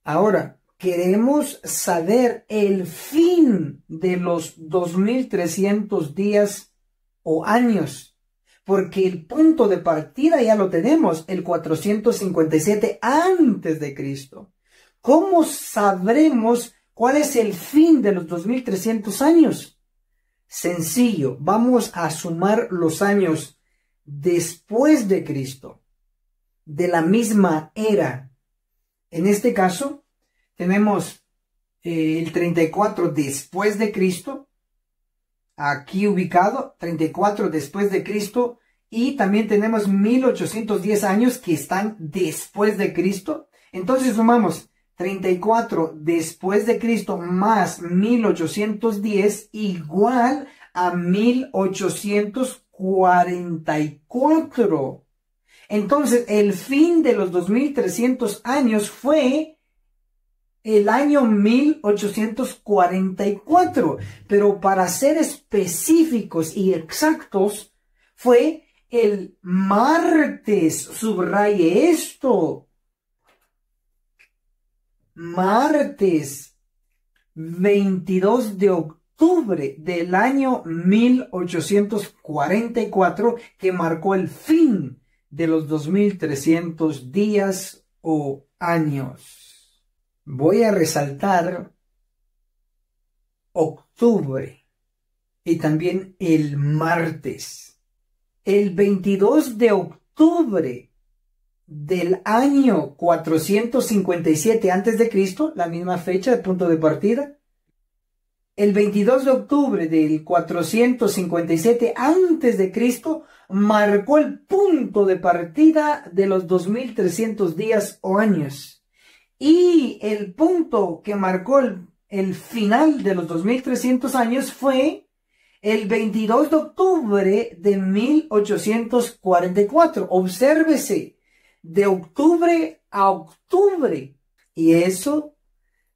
Ahora, queremos saber el fin de los 2300 días o años. porque el punto de partida ya lo tenemos, el 457 antes de Cristo. ¿Cómo sabremos cuál es el fin de los 2300 años? Sencillo, vamos a sumar los años después de Cristo, de la misma era. En este caso, tenemos el 34 después de Cristo, aquí ubicado, 34 después de Cristo, y también tenemos 1810 años que están después de Cristo. Entonces sumamos 34 después de Cristo más 1810 igual a 1844. Entonces el fin de los 2300 años fue el año 1844, pero para ser específicos y exactos, fue el martes, subraye esto, martes 22 de octubre del año 1844, que marcó el fin de los 2300 días o años. Voy a resaltar octubre y también el martes. El 22 de octubre del año 457 a.C., la misma fecha de punto de partida. El 22 de octubre del 457 a.C. marcó el punto de partida de los 2300 días o años. Y el punto que marcó el final de los 2300 años fue el 22 de octubre de 1844. Obsérvese, de octubre a octubre. Y eso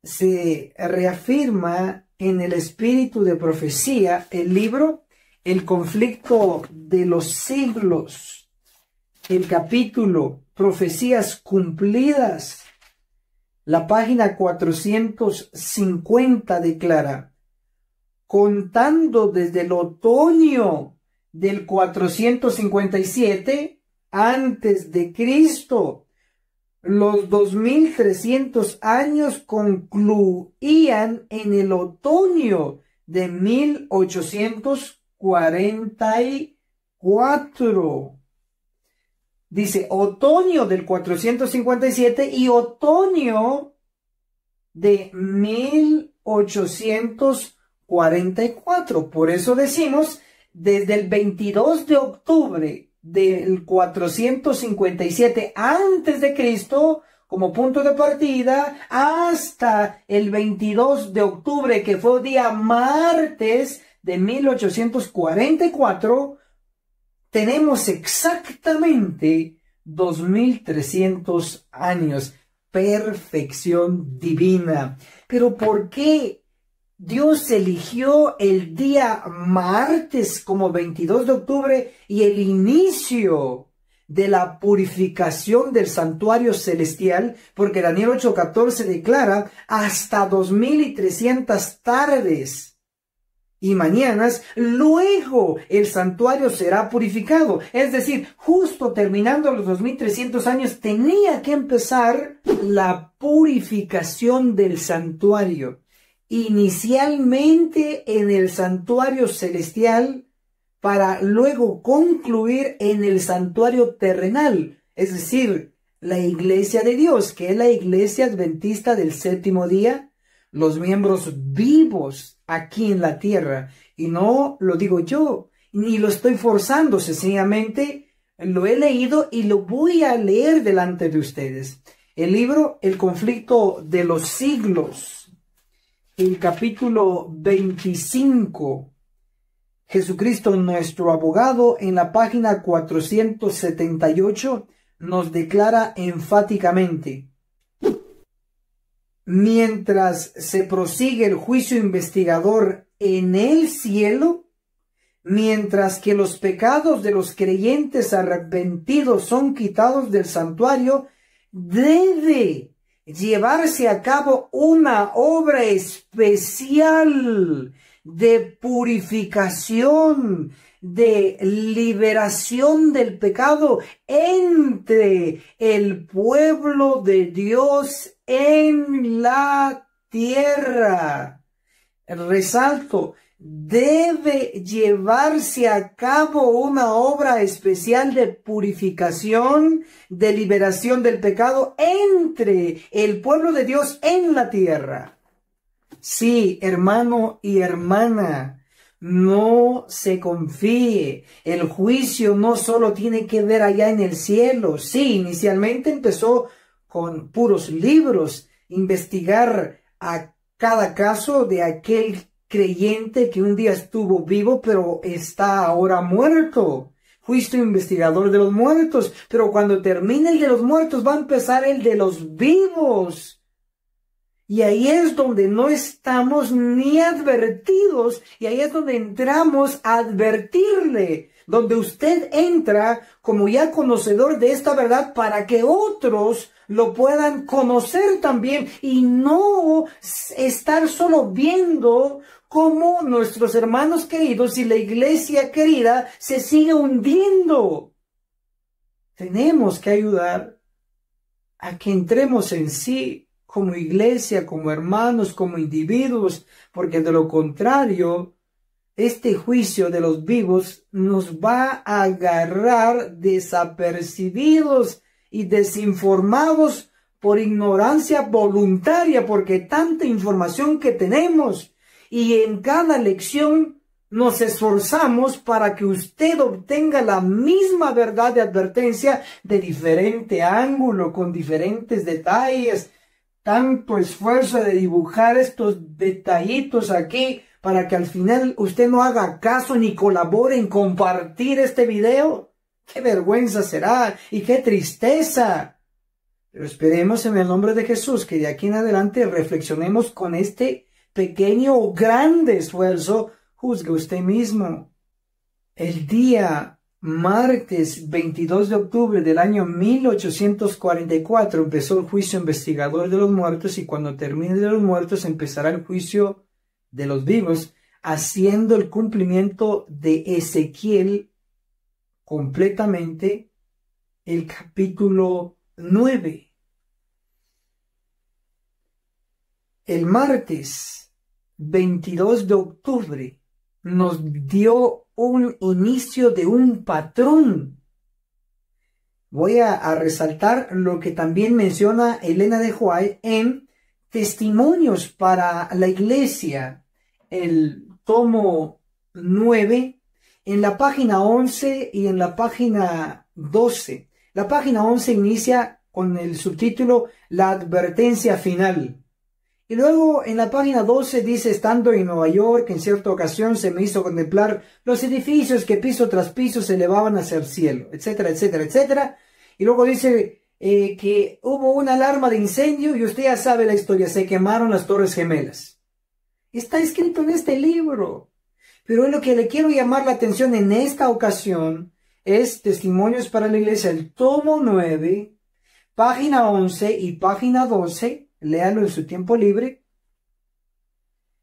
se reafirma en el espíritu de profecía, el libro El conflicto de los siglos, el capítulo Profecías cumplidas. La página 450 declara: contando desde el otoño del 457 antes de Cristo, los 2300 años concluían en el otoño de 1844. Dice otoño del 457 y otoño de 1844. Por eso decimos, desde el 22 de octubre del 457 antes de Cristo, como punto de partida, hasta el 22 de octubre, que fue día martes de 1844, tenemos exactamente 2300 años. Perfección divina. Pero ¿por qué Dios eligió el día martes como 22 de octubre y el inicio de la purificación del santuario celestial? Porque Daniel 8:14 declara hasta 2300 tardes y mañanas, luego el santuario será purificado. Es decir, justo terminando los 2300 años, tenía que empezar la purificación del santuario. Inicialmente en el santuario celestial, para luego concluir en el santuario terrenal. Es decir, la iglesia de Dios, que es la iglesia adventista del séptimo día, los miembros vivos aquí en la tierra. Y no lo digo yo, ni lo estoy forzando, sencillamente lo he leído y lo voy a leer delante de ustedes. El libro El conflicto de los siglos, el capítulo 25, Jesucristo nuestro abogado, en la página 478, nos declara enfáticamente: mientras se prosigue el juicio investigador en el cielo, mientras que los pecados de los creyentes arrepentidos son quitados del santuario, debe llevarse a cabo una obra especial de purificación, de liberación del pecado entre el pueblo de Dios en la tierra. Resalto, debe llevarse a cabo una obra especial de purificación, de liberación del pecado entre el pueblo de Dios en la tierra. Sí, hermano y hermana, no se confíe. El juicio no solo tiene que ver allá en el cielo. Sí, inicialmente empezó con puros libros, investigar a cada caso de aquel creyente que un día estuvo vivo, pero está ahora muerto. Fuiste investigador de los muertos, pero cuando termine el de los muertos va a empezar el de los vivos. Y ahí es donde no estamos ni advertidos, y ahí es donde entramos a advertirle, donde usted entra como ya conocedor de esta verdad para que otros lo puedan conocer también y no estar solo viendo cómo nuestros hermanos queridos y la iglesia querida se sigue hundiendo. Tenemos que ayudar a que entremos en sí como iglesia, como hermanos, como individuos, porque de lo contrario, este juicio de los vivos nos va a agarrar desapercibidos y desinformados por ignorancia voluntaria, porque tanta información que tenemos y en cada lección nos esforzamos para que usted obtenga la misma verdad de advertencia de diferente ángulo, con diferentes detalles. Tanto esfuerzo de dibujar estos detallitos aquí para que al final usted no haga caso ni colabore en compartir este video. ¡Qué vergüenza será! ¡Y qué tristeza! Pero esperemos en el nombre de Jesús que de aquí en adelante reflexionemos con este pequeño o grande esfuerzo. Juzgue usted mismo. El día martes 22 de octubre del año 1844 empezó el juicio investigador de los muertos, y cuando termine de los muertos empezará el juicio de los vivos, haciendo el cumplimiento de Ezequiel completamente el capítulo 9. El martes 22 de octubre nos dio un inicio de un patrón. Voy a resaltar lo que también menciona Elena de White en Testimonios para la Iglesia, el tomo 9, en la página 11 y en la página 12. La página 11 inicia con el subtítulo La advertencia final. Y luego en la página 12 dice: estando en Nueva York, en cierta ocasión se me hizo contemplar los edificios que piso tras piso se elevaban hacia el cielo, etcétera, etcétera, etcétera. Y luego dice que hubo una alarma de incendio y usted ya sabe la historia, se quemaron las Torres Gemelas. Está escrito en este libro. Pero lo que le quiero llamar la atención en esta ocasión es Testimonios para la Iglesia, el tomo 9, página 11 y página 12. Léalo en su tiempo libre.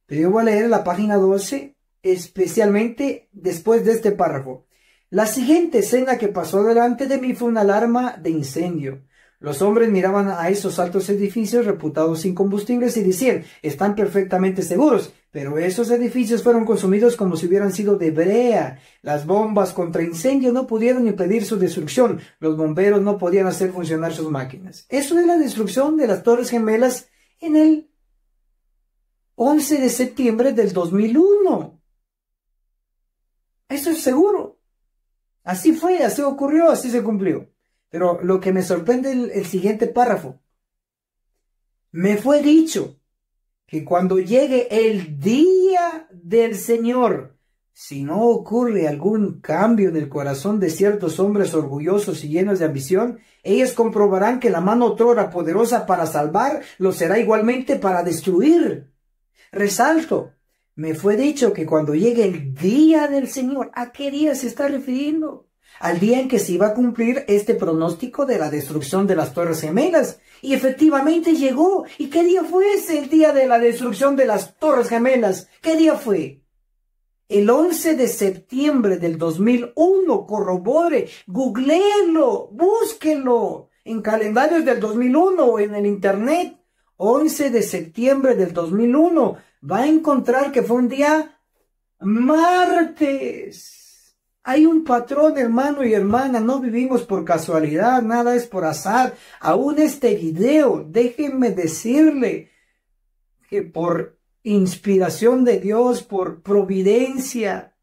Pero yo voy a leer la página 12, especialmente después de este párrafo. La siguiente escena que pasó delante de mí fue una alarma de incendio. Los hombres miraban a esos altos edificios reputados incombustibles y decían: están perfectamente seguros, pero esos edificios fueron consumidos como si hubieran sido de brea. Las bombas contra incendio no pudieron impedir su destrucción. Los bomberos no podían hacer funcionar sus máquinas. Eso es la destrucción de las Torres Gemelas en el 11 de septiembre del 2001. Eso es seguro. Así fue, así ocurrió, así se cumplió. Pero lo que me sorprende es el siguiente párrafo. Me fue dicho que cuando llegue el día del Señor, si no ocurre algún cambio en el corazón de ciertos hombres orgullosos y llenos de ambición, ellos comprobarán que la mano otrora poderosa para salvar lo será igualmente para destruir. Resalto, me fue dicho que cuando llegue el día del Señor, ¿a qué día se está refiriendo? Al día en que se iba a cumplir este pronóstico de la destrucción de las Torres Gemelas. Y efectivamente llegó. ¿Y qué día fue ese, el día de la destrucción de las Torres Gemelas? ¿Qué día fue? El 11 de septiembre del 2001, corrobore, googleelo, búsquelo en calendarios del 2001 o en el internet. 11 de septiembre del 2001, va a encontrar que fue un día martes. Hay un patrón, hermano y hermana, no vivimos por casualidad, nada es por azar. Aún este video, déjenme decirle que por inspiración de Dios, por providencia,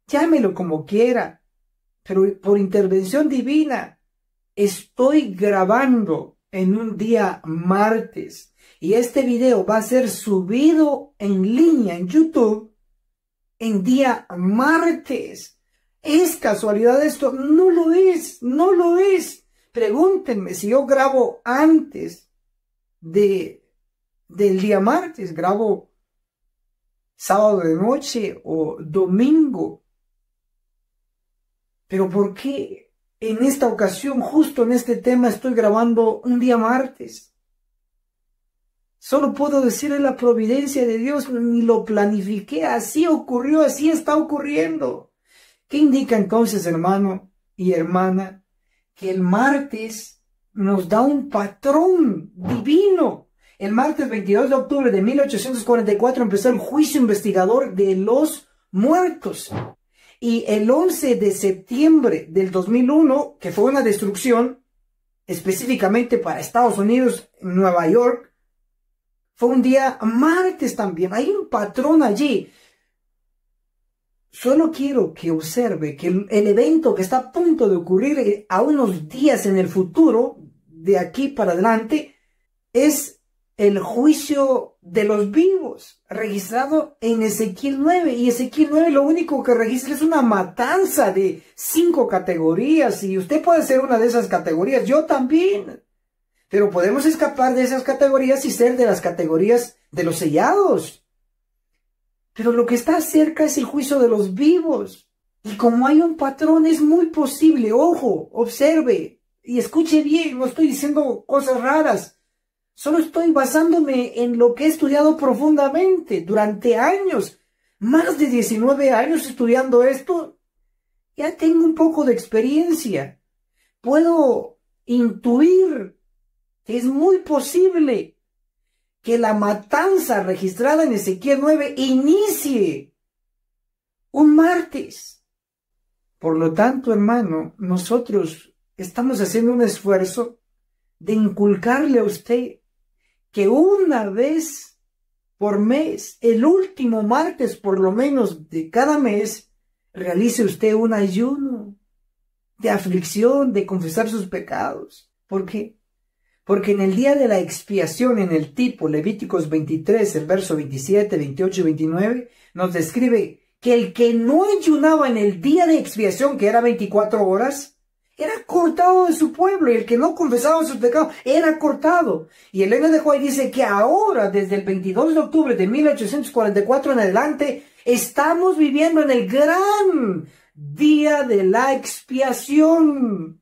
llámelo como quiera, pero por intervención divina, estoy grabando en un día martes y este video va a ser subido en línea en YouTube en día martes. ¿Es casualidad esto? No lo es, no lo es. Pregúntenme si yo grabo antes del día martes, grabo sábado de noche o domingo. Pero ¿por qué en esta ocasión, justo en este tema, estoy grabando un día martes? Solo puedo decirle la providencia de Dios, ni lo planifiqué, así ocurrió, así está ocurriendo. ¿Qué indica entonces, hermano y hermana? Que el martes nos da un patrón divino. El martes 22 de octubre de 1844 empezó el juicio investigador de los muertos. Y el 11 de septiembre del 2001, que fue una destrucción específicamente para Estados Unidos, en Nueva York, fue un día martes también. Hay un patrón allí. Solo quiero que observe que el evento que está a punto de ocurrir a unos días en el futuro, de aquí para adelante, es el juicio de los vivos, registrado en Ezequiel 9. Y Ezequiel 9 lo único que registra es una matanza de 5 categorías. Y usted puede ser una de esas categorías, yo también. Pero podemos escapar de esas categorías y ser de las categorías de los sellados. Pero lo que está cerca es el juicio de los vivos. Y como hay un patrón, es muy posible, ojo, observe y escuche bien, no estoy diciendo cosas raras. Solo estoy basándome en lo que he estudiado profundamente durante años. Más de 19 años estudiando esto. Ya tengo un poco de experiencia. Puedo intuir que es muy posible que la matanza registrada en Ezequiel 9 inicie un martes. Por lo tanto, hermano, nosotros estamos haciendo un esfuerzo de inculcarle a usted que una vez por mes, el último martes por lo menos de cada mes, realice usted un ayuno de aflicción, de confesar sus pecados. ¿Por qué? Porque en el día de la expiación, en el tipo Levíticos 23, el verso 27, 28 y 29, nos describe que el que no ayunaba en el día de expiación, que era 24 horas, era cortado de su pueblo, y el que no confesaba sus pecados era cortado. Y el N de Joy dice que ahora, desde el 22 de octubre de 1844 en adelante, estamos viviendo en el gran día de la expiación.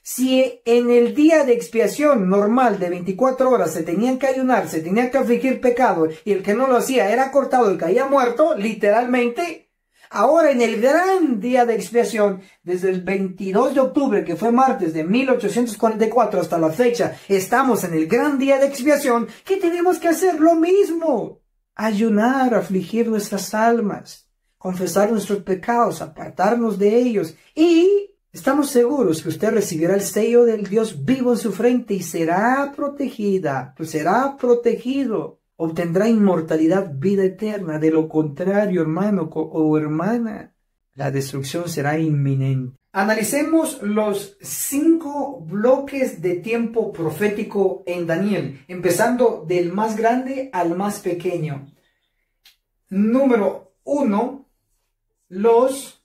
Si en el día de expiación normal de 24 horas se tenían que ayunar, se tenía que afligir pecado, y el que no lo hacía era cortado y caía muerto, literalmente, ahora en el gran día de expiación, desde el 22 de octubre, que fue martes de 1844 hasta la fecha, estamos en el gran día de expiación, ¿qué tenemos que hacer? Lo mismo. Ayunar, afligir nuestras almas, confesar nuestros pecados, apartarnos de ellos, y estamos seguros que usted recibirá el sello del Dios vivo en su frente y será protegida, pues será protegido. Obtendrá inmortalidad, vida eterna. De lo contrario, hermano o hermana, la destrucción será inminente. Analicemos los 5 bloques de tiempo profético en Daniel, empezando del más grande al más pequeño. Número 1, los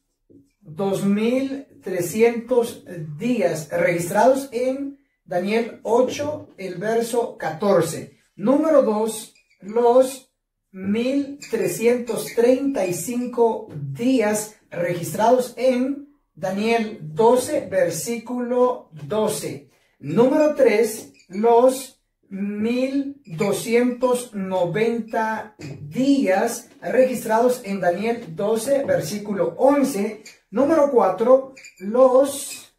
2300 días registrados en Daniel 8, el verso 14. Número 2, los 1335 días registrados en Daniel 12, versículo 12. Número 3, los 1290 días registrados en Daniel 12, versículo 11. Número 4, los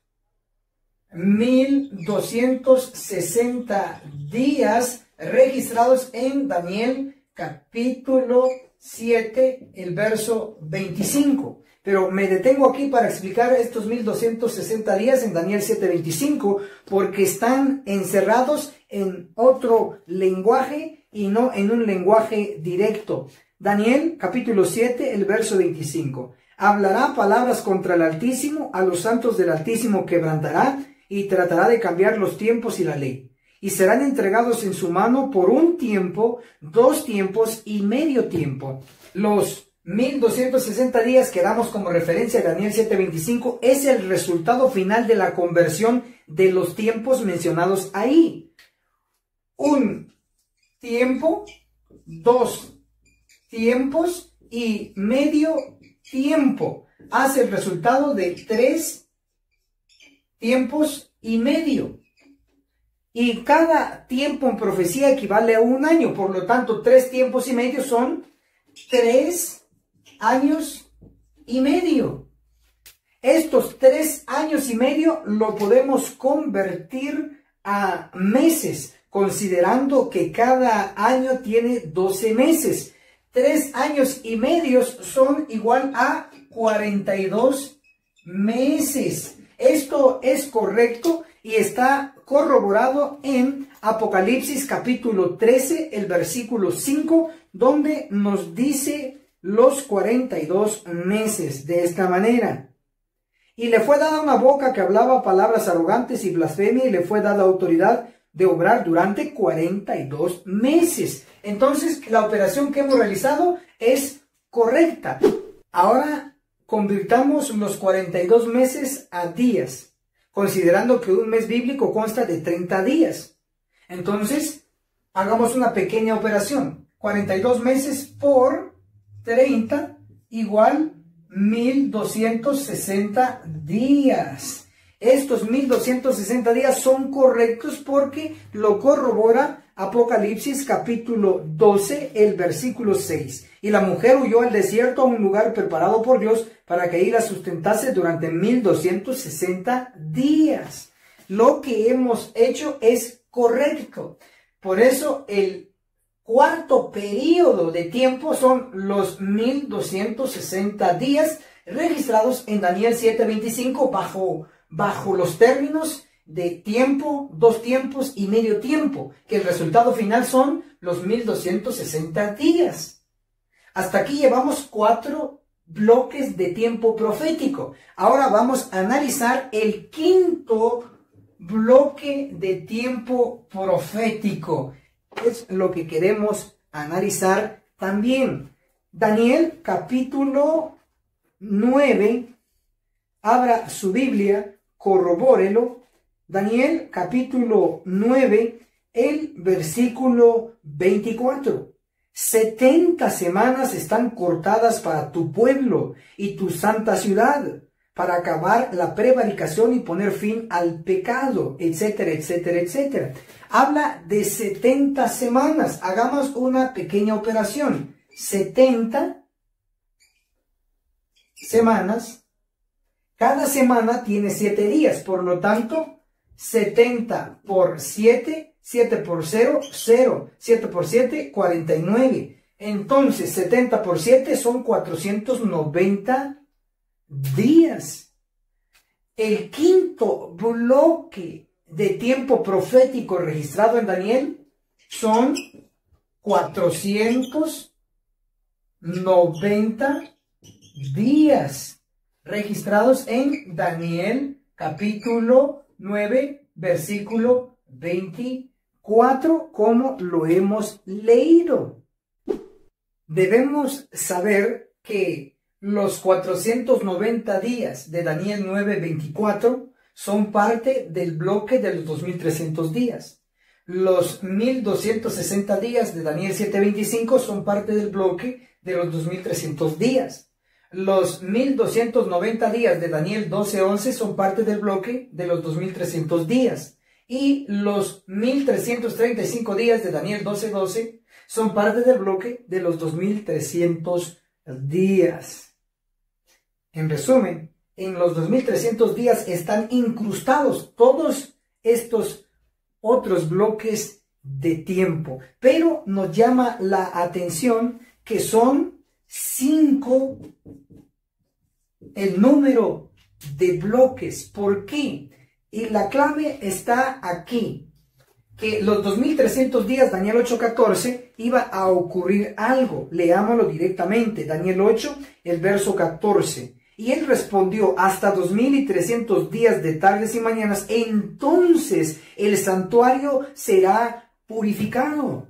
1260 días registrados en Daniel capítulo 7, el verso 25. Pero me detengo aquí para explicar estos 1260 días en Daniel 7:25, porque están encerrados en otro lenguaje y no en un lenguaje directo. Daniel capítulo 7, el verso 25. Hablará palabras contra el Altísimo, a los santos del Altísimo quebrantará y tratará de cambiar los tiempos y la ley. Y serán entregados en su mano por un tiempo, 2 tiempos y medio tiempo. Los 1260 días que damos como referencia a Daniel 7:25 es el resultado final de la conversión de los tiempos mencionados ahí. Un tiempo, 2 tiempos y medio tiempo hace el resultado de 3 tiempos y medio. Y cada tiempo en profecía equivale a un año. Por lo tanto, 3 tiempos y medio son 3 años y medio. Estos 3 años y medio lo podemos convertir a meses, considerando que cada año tiene 12 meses. 3 años y medio son igual a 42 meses. Esto es correcto y está corroborado en Apocalipsis capítulo 13, el versículo 5, donde nos dice los 42 meses de esta manera. Y le fue dada una boca que hablaba palabras arrogantes y blasfemia, y le fue dada autoridad de obrar durante 42 meses. Entonces, la operación que hemos realizado es correcta. Ahora, convirtamos los 42 meses a días, considerando que un mes bíblico consta de 30 días. Entonces, hagamos una pequeña operación. 42 meses por 30 igual 1260 días. Estos 1260 días son correctos porque lo corrobora Apocalipsis capítulo 12, el versículo 6. Y la mujer huyó al desierto, a un lugar preparado por Dios para que ahí la sustentase durante 1260 días. Lo que hemos hecho es correcto. Por eso el cuarto periodo de tiempo son los 1260 días registrados en Daniel 7:25 bajo los términos de tiempo, 2 tiempos y medio tiempo, que el resultado final son los 1260 días. Hasta aquí llevamos 4 bloques de tiempo profético. Ahora vamos a analizar el quinto bloque de tiempo profético. Es lo que queremos analizar también. Daniel capítulo 9, abra su Biblia, corrobórelo. Daniel capítulo 9, el versículo 24. 70 semanas están cortadas para tu pueblo y tu santa ciudad, para acabar la prevaricación y poner fin al pecado, etcétera, etcétera, etcétera. Habla de 70 semanas. Hagamos una pequeña operación. 70 semanas. Cada semana tiene 7 días. Por lo tanto, 70 por 7, 7 por 0, 0. 7 por 7, 49. Entonces, 70 por 7 son 490 días. El quinto bloque de tiempo profético registrado en Daniel son 490 días registrados en Daniel capítulo 9 versículo 24, como lo hemos leído. Debemos saber que los 490 días de Daniel 9:24 son parte del bloque de los 2300 días. Los 1260 días de Daniel 7:25 son parte del bloque de los 2300 días. Los 1290 días de Daniel 12:11 son parte del bloque de los 2300 días. Y los 1335 días de Daniel 12:12 son parte del bloque de los 2300 días. En resumen, en los 2300 días están incrustados todos estos otros bloques de tiempo. Pero nos llama la atención que son 5 el número de bloques. ¿Por qué? Y la clave está aquí, que los 2300 días, Daniel 8:14, iba a ocurrir algo. Leámoslo directamente, Daniel 8, el verso 14. Y él respondió, hasta 2300 días de tardes y mañanas, entonces el santuario será purificado.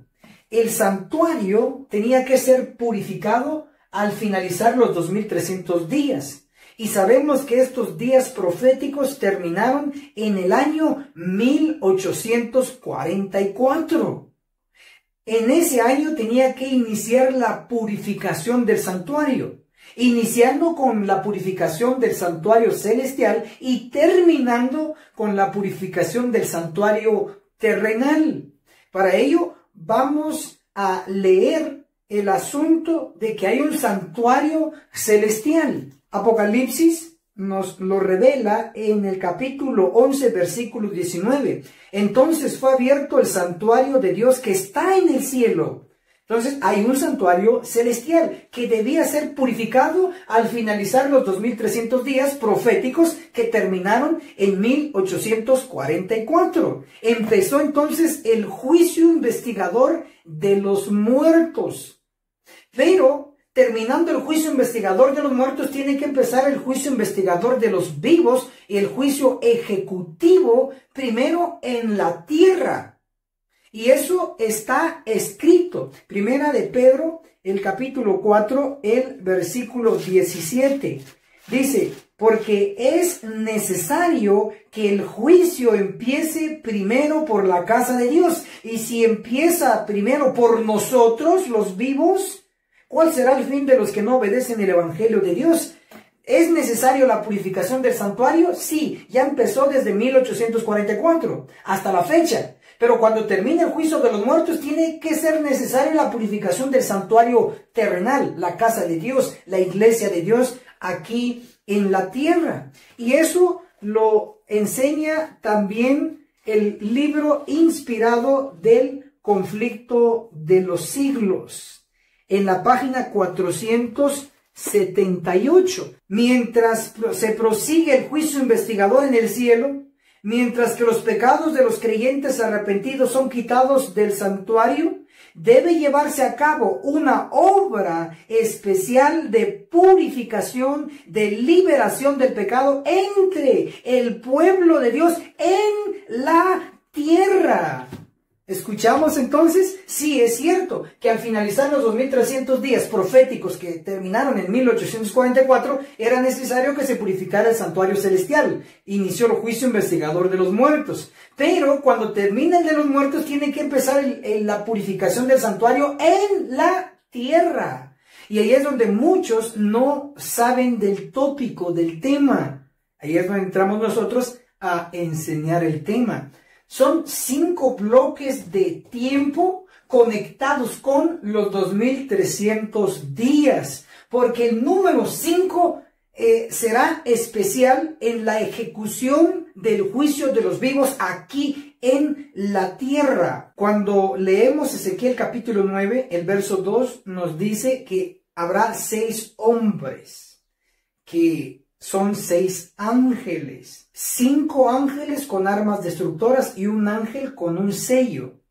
El santuario tenía que ser purificado al finalizar los 2300 días. Y sabemos que estos días proféticos terminaron en el año 1844. En ese año tenía que iniciar la purificación del santuario, iniciando con la purificación del santuario celestial y terminando con la purificación del santuario terrenal. Para ello vamos a leer el asunto de que hay un santuario celestial. Apocalipsis nos lo revela en el capítulo 11, versículo 19. Entonces fue abierto el santuario de Dios que está en el cielo. Entonces hay un santuario celestial que debía ser purificado al finalizar los 2300 días proféticos que terminaron en 1844. Empezó entonces el juicio investigador de los muertos. Pero terminando el juicio investigador de los muertos, tiene que empezar el juicio investigador de los vivos y el juicio ejecutivo primero en la tierra. Y eso está escrito. Primera de Pedro, el capítulo 4, el versículo 17. Dice, porque es necesario que el juicio empiece primero por la casa de Dios. Y si empieza primero por nosotros, los vivos, ¿cuál será el fin de los que no obedecen el evangelio de Dios? ¿Es necesario la purificación del santuario? Sí, ya empezó desde 1844 hasta la fecha. Pero cuando termine el juicio de los muertos, tiene que ser necesaria la purificación del santuario terrenal, la casa de Dios, la iglesia de Dios aquí en la tierra. Y eso lo enseña también el libro inspirado del conflicto de los siglos, en la página 478. Mientras se prosigue el juicio investigador en el cielo, mientras que los pecados de los creyentes arrepentidos son quitados del santuario, debe llevarse a cabo una obra especial de purificación, de liberación del pecado entre el pueblo de Dios en la tierra. ¿Escuchamos entonces? Sí, es cierto que al finalizar los 2300 días proféticos que terminaron en 1844, era necesario que se purificara el santuario celestial. Inició el juicio investigador de los muertos. Pero cuando termina el de los muertos, tiene que empezar la purificación del santuario en la tierra. Y ahí es donde muchos no saben del tópico, del tema. Ahí es donde entramos nosotros a enseñar el tema. Son 5 bloques de tiempo conectados con los 2300 días, porque el número 5 será especial en la ejecución del juicio de los vivos aquí en la tierra. Cuando leemos Ezequiel capítulo 9, el verso 2 nos dice que habrá 6 hombres que son 6 ángeles, 5 ángeles con armas destructoras y un ángel con un sello.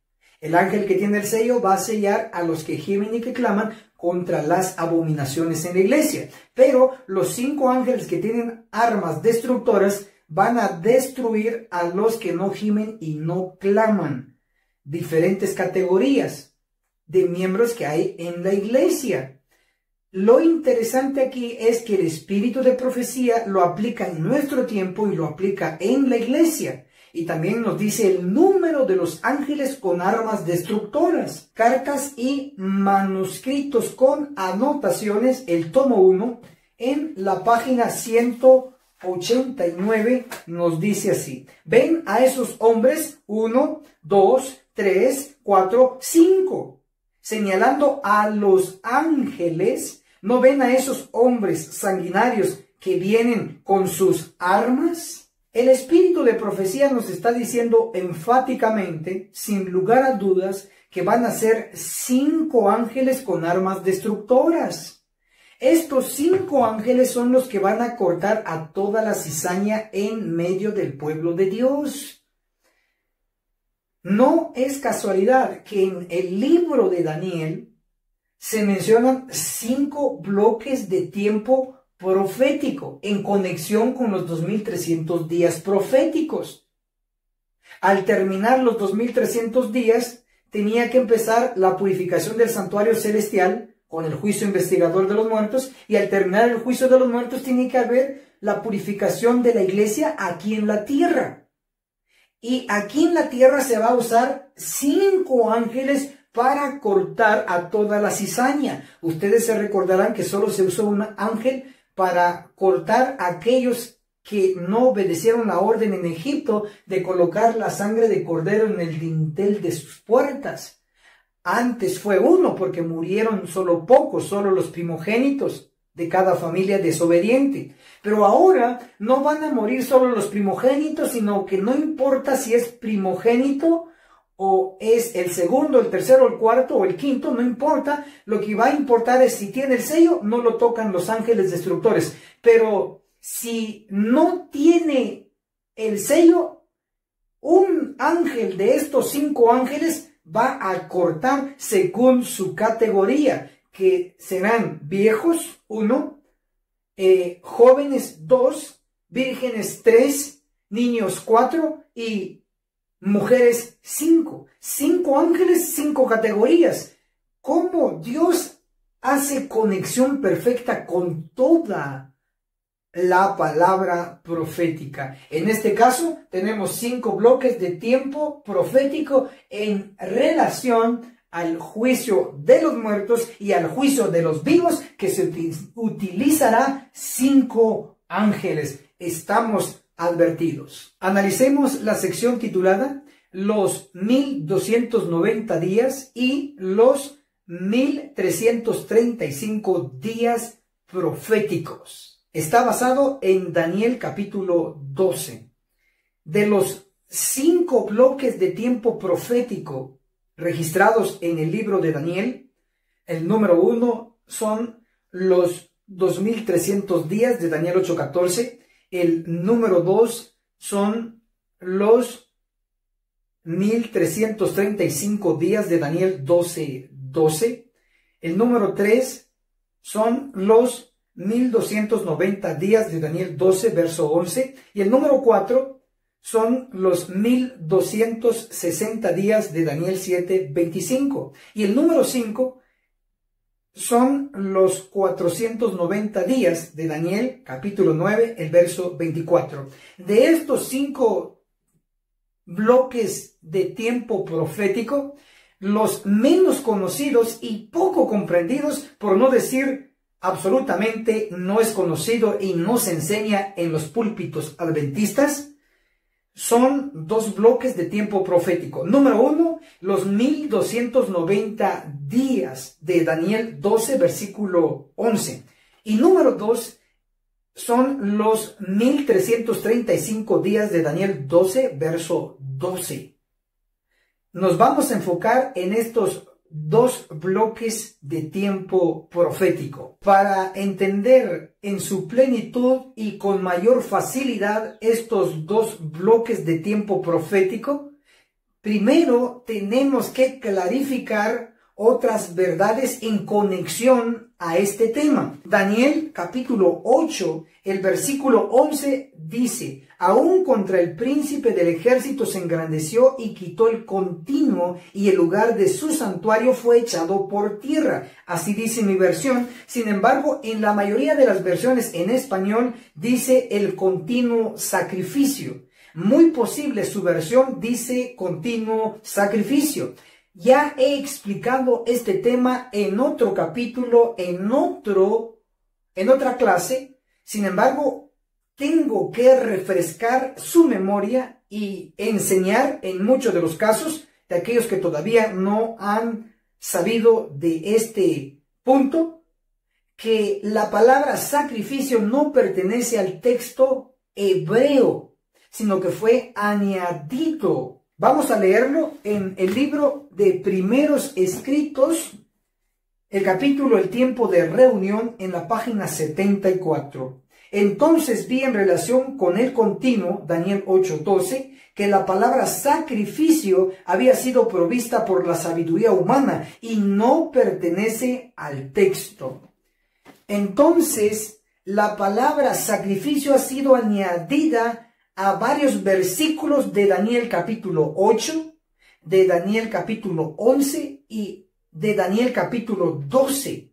El ángel que tiene el sello va a sellar a los que gimen y que claman contra las abominaciones en la iglesia. Pero los 5 ángeles que tienen armas destructoras van a destruir a los que no gimen y no claman. Diferentes categorías de miembros que hay en la iglesia. Lo interesante aquí es que el espíritu de profecía lo aplica en nuestro tiempo y lo aplica en la iglesia. Y también nos dice el número de los ángeles con armas destructoras, cartas y manuscritos con anotaciones, el tomo 1, en la página 101. 89 nos dice así: ven a esos hombres, 1, 2, 3, 4, 5, señalando a los ángeles. ¿No ven a esos hombres sanguinarios que vienen con sus armas? El espíritu de profecía nos está diciendo enfáticamente, sin lugar a dudas, que van a ser 5 ángeles con armas destructoras. Estos 5 ángeles son los que van a cortar a toda la cizaña en medio del pueblo de Dios. No es casualidad que en el libro de Daniel se mencionan 5 bloques de tiempo profético en conexión con los 2300 días proféticos. Al terminar los 2300 días, tenía que empezar la purificación del santuario celestial con el juicio investigador de los muertos, y al terminar el juicio de los muertos tiene que haber la purificación de la iglesia aquí en la tierra. Y aquí en la tierra se va a usar 5 ángeles para cortar a toda la cizaña. Ustedes se recordarán que solo se usó un ángel para cortar a aquellos que no obedecieron la orden en Egipto de colocar la sangre de cordero en el dintel de sus puertas. Antes fue uno, porque murieron solo pocos, solo los primogénitos de cada familia desobediente. Pero ahora no van a morir solo los primogénitos, sino que no importa si es primogénito o es el segundo, el tercero, el cuarto o el quinto, no importa. Lo que va a importar es si tiene el sello, no lo tocan los ángeles destructores. Pero si no tiene el sello, un ángel de estos 5 ángeles va a cortar según su categoría, que serán viejos, 1, jóvenes, 2, vírgenes, 3, niños, 4 y mujeres, 5. 5 ángeles, 5 categorías. ¿Cómo Dios hace conexión perfecta con toda la palabra profética? En este caso tenemos 5 bloques de tiempo profético en relación al juicio de los muertos y al juicio de los vivos, que se utilizará 5 ángeles. Estamos advertidos. Analicemos la sección titulada los 1290 días y los 1335 días proféticos. Está basado en Daniel capítulo 12. De los 5 bloques de tiempo profético registrados en el libro de Daniel, el número 1 son los 2300 días de Daniel 8:14. El número 2 son los 1335 días de Daniel 12:12. El número 3 son los 1290 días de Daniel 12, verso 11. Y el número 4 son los 1260 días de Daniel 7:25. Y el número 5 son los 490 días de Daniel, capítulo 9, el verso 24. De estos 5 bloques de tiempo profético, los menos conocidos y poco comprendidos, por no decir absolutamente no es conocido y no se enseña en los púlpitos adventistas, son 2 bloques de tiempo profético. Número 1, los 1290 días de Daniel 12, versículo 11. Y número 2 son los 1335 días de Daniel 12, verso 12. Nos vamos a enfocar en estos 2 bloques de tiempo profético para entender en su plenitud y con mayor facilidad estos 2 bloques de tiempo profético. Primero tenemos que clarificar otras verdades en conexión a este tema. Daniel capítulo 8, el versículo 11 dice: aún contra el príncipe del ejército se engrandeció y quitó el continuo, y el lugar de su santuario fue echado por tierra. Así dice mi versión. Sin embargo, en la mayoría de las versiones en español dice el continuo sacrificio. Muy posible su versión dice continuo sacrificio. Ya he explicado este tema en otro capítulo, en otra clase. Sin embargo, tengo que refrescar su memoria y enseñar en muchos de los casos de aquellos que todavía no han sabido de este punto, que la palabra sacrificio no pertenece al texto hebreo, sino que fue añadido. Vamos a leerlo en el libro de Primeros Escritos, el capítulo El tiempo de reunión, en la página 74. Entonces vi en relación con el continuo, Daniel 8:12, que la palabra sacrificio había sido provista por la sabiduría humana y no pertenece al texto. Entonces, la palabra sacrificio ha sido añadida a varios versículos de Daniel capítulo 8, de Daniel capítulo 11 y de Daniel capítulo 12.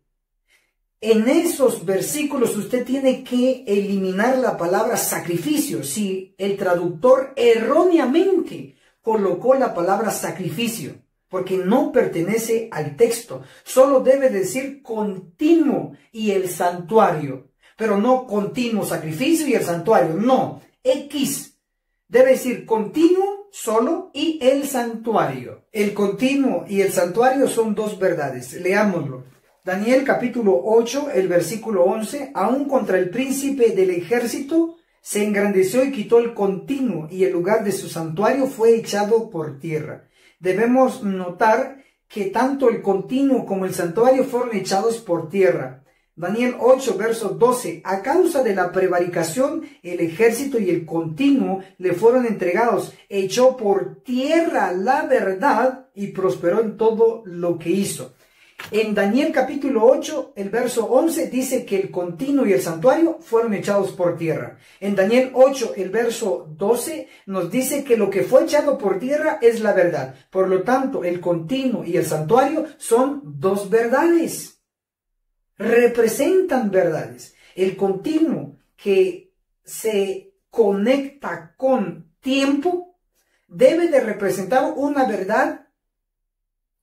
En esos versículos usted tiene que eliminar la palabra sacrificio. Si el traductor erróneamente colocó la palabra sacrificio, porque no pertenece al texto, solo debe decir continuo y el santuario, pero no continuo sacrificio y el santuario, no, X. Debe decir continuo solo y el santuario. El continuo y el santuario son dos verdades. Leámoslo. Daniel capítulo 8, el versículo 11. Aún contra el príncipe del ejército se engrandeció y quitó el continuo, y el lugar de su santuario fue echado por tierra. Debemos notar que tanto el continuo como el santuario fueron echados por tierra. Daniel 8, verso 12. A causa de la prevaricación, el ejército y el continuo le fueron entregados. Echó por tierra la verdad y prosperó en todo lo que hizo. En Daniel capítulo 8, el verso 11 dice que el continuo y el santuario fueron echados por tierra. En Daniel 8, el verso 12 nos dice que lo que fue echado por tierra es la verdad. Por lo tanto, el continuo y el santuario son dos verdades. Representan verdades. El continuo, que se conecta con tiempo, debe de representar una verdad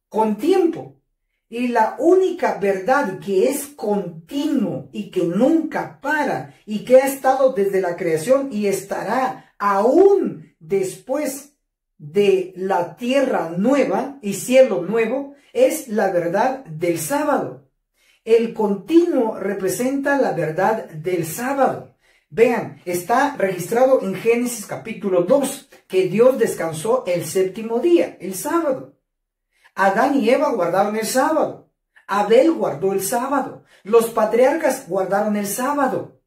con tiempo. Y la única verdad que es continuo y que nunca para y que ha estado desde la creación y estará aún después de la tierra nueva y cielo nuevo es la verdad del sábado. El continuo representa la verdad del sábado. Vean, está registrado en Génesis capítulo 2 que Dios descansó el séptimo día, el sábado. Adán y Eva guardaron el sábado. Abel guardó el sábado. Los patriarcas guardaron el sábado.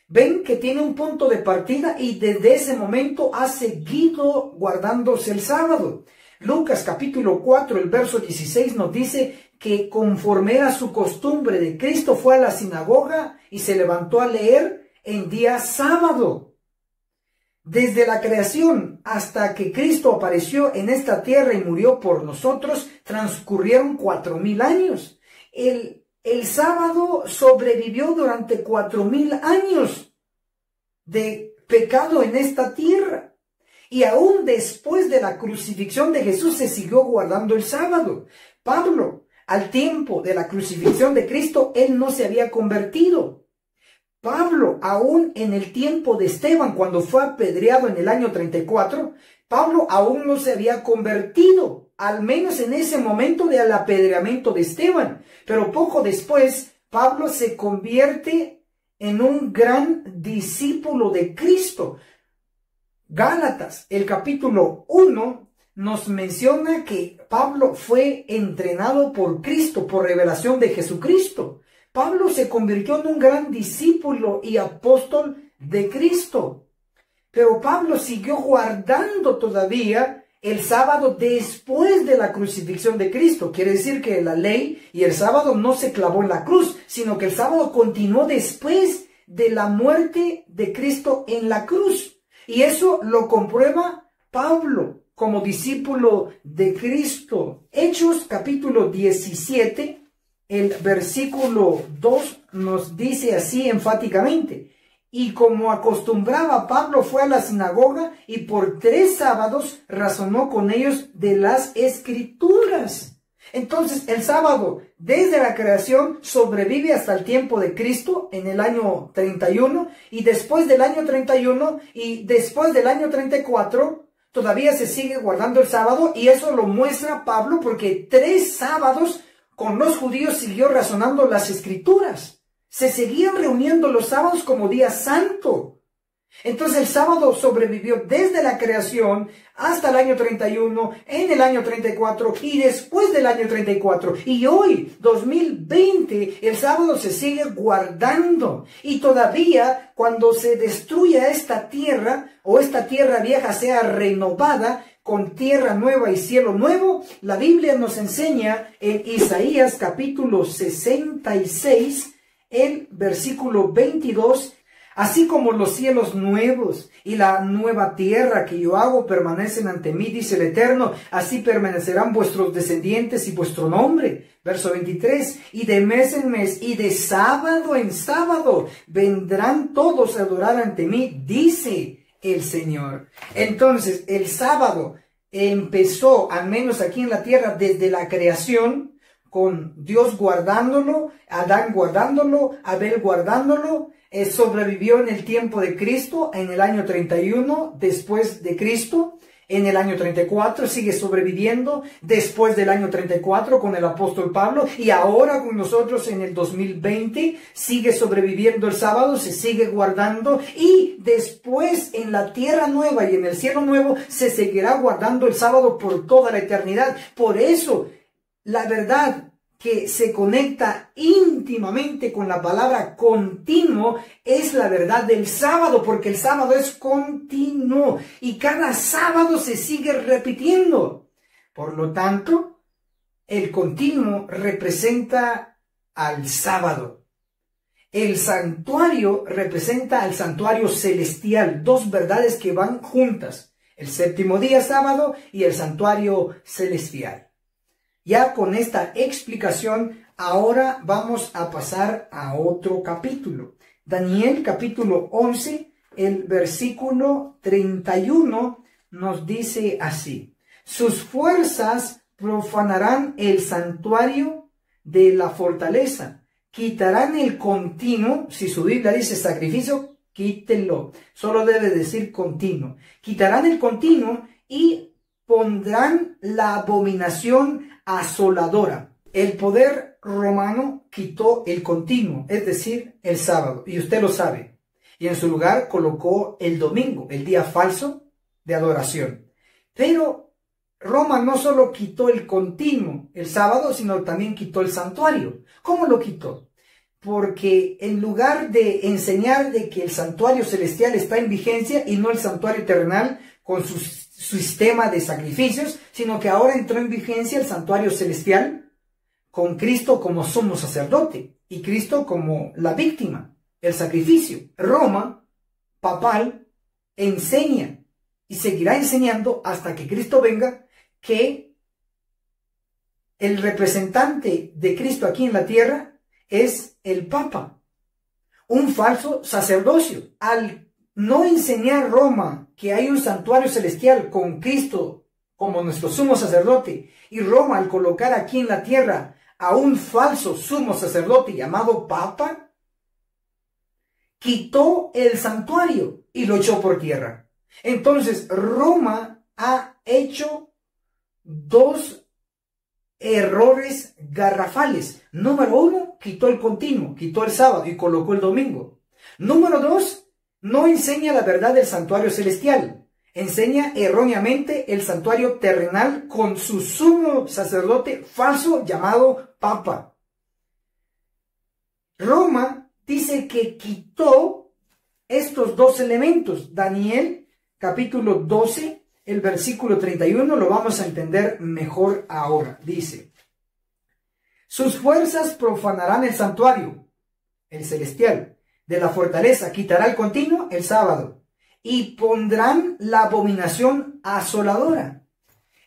Ven que tiene un punto de partida y desde ese momento ha seguido guardándose el sábado. Lucas capítulo 4, el verso 16 nos dice que conforme era su costumbre de Cristo fue a la sinagoga y se levantó a leer en día sábado. Desde la creación hasta que Cristo apareció en esta tierra y murió por nosotros, transcurrieron 4000 años. El sábado sobrevivió durante 4000 años de pecado en esta tierra. Y aún después de la crucifixión de Jesús se siguió guardando el sábado. Pablo, al tiempo de la crucifixión de Cristo, él no se había convertido. Pablo, aún en el tiempo de Esteban, cuando fue apedreado en el año 34, Pablo aún no se había convertido, al menos en ese momento del apedreamiento de Esteban. Pero poco después, Pablo se convierte en un gran discípulo de Cristo. Gálatas, el capítulo 1, nos menciona que Pablo fue entrenado por Cristo, por revelación de Jesucristo. Pablo se convirtió en un gran discípulo y apóstol de Cristo. Pero Pablo siguió guardando todavía el sábado después de la crucifixión de Cristo. Quiere decir que la ley y el sábado no se clavó en la cruz, sino que el sábado continuó después de la muerte de Cristo en la cruz. Y eso lo comprueba Pablo como discípulo de Cristo. Hechos capítulo 17. El versículo 2 nos dice así enfáticamente: y como acostumbraba, Pablo fue a la sinagoga y por 3 sábados razonó con ellos de las Escrituras. Entonces, el sábado, desde la creación, sobrevive hasta el tiempo de Cristo en el año 31, y después del año 31 y después del año 34, todavía se sigue guardando el sábado, y eso lo muestra Pablo porque 3 sábados con los judíos siguió razonando las escrituras. Se seguían reuniendo los sábados como día santo. Entonces el sábado sobrevivió desde la creación hasta el año 31, en el año 34 y después del año 34. Y hoy, 2020, el sábado se sigue guardando. Y todavía cuando se destruya esta tierra o esta tierra vieja sea renovada con tierra nueva y cielo nuevo, la Biblia nos enseña en Isaías capítulo 66, el versículo 22, así como los cielos nuevos y la nueva tierra que yo hago permanecen ante mí, dice el Eterno, así permanecerán vuestros descendientes y vuestro nombre. Verso 23, y de mes en mes y de sábado en sábado vendrán todos a adorar ante mí, dice el Señor. Entonces, el sábado empezó, al menos aquí en la tierra, desde la creación, con Dios guardándolo, Adán guardándolo, Abel guardándolo. Sobrevivió en el tiempo de Cristo, en el año 31 después de Cristo, en el año 34 sigue sobreviviendo, después del año 34 con el apóstol Pablo, y ahora con nosotros en el 2020 sigue sobreviviendo el sábado, se sigue guardando, y después en la tierra nueva y en el cielo nuevo se seguirá guardando el sábado por toda la eternidad. Por eso, la verdad que se conecta íntimamente con la palabra continuo es la verdad del sábado, porque el sábado es continuo y cada sábado se sigue repitiendo. Por lo tanto, el continuo representa al sábado. El santuario representa al santuario celestial, 2 verdades que van juntas, el séptimo día sábado y el santuario celestial. Ya con esta explicación, ahora vamos a pasar a otro capítulo. Daniel capítulo 11, el versículo 31 nos dice así: sus fuerzas profanarán el santuario de la fortaleza, quitarán el continuo. Si su Biblia dice sacrificio, quítenlo, solo debe decir continuo. Quitarán el continuo y pondrán la abominación asoladora. El poder romano quitó el continuo, es decir, el sábado, y usted lo sabe, y en su lugar colocó el domingo, el día falso de adoración. Pero Roma no solo quitó el continuo, el sábado, sino también quitó el santuario. ¿Cómo lo quitó? Porque en lugar de enseñar de que el santuario celestial está en vigencia y no el santuario terrenal con su sistema de sacrificios, sino que ahora entró en vigencia el santuario celestial con Cristo como sumo sacerdote y Cristo como la víctima, el sacrificio. Roma papal enseña y seguirá enseñando hasta que Cristo venga que el representante de Cristo aquí en la tierra es el Papa, un falso sacerdocio. Al no enseñar Roma que hay un santuario celestial con Cristo como nuestro sumo sacerdote, y Roma al colocar aquí en la tierra a un falso sumo sacerdote llamado Papa, quitó el santuario y lo echó por tierra. Entonces Roma ha hecho 2 errores garrafales. Número 1, quitó el continuo, quitó el sábado y colocó el domingo. Número 2, no enseña la verdad del santuario celestial. Enseña erróneamente el santuario terrenal con su sumo sacerdote falso llamado Papa. Roma dice que quitó estos 2 elementos. Daniel capítulo 12, el versículo 31, lo vamos a entender mejor ahora. Dice: sus fuerzas profanarán el santuario, el celestial, de la fortaleza, quitará el continuo, el sábado, y pondrán la abominación asoladora.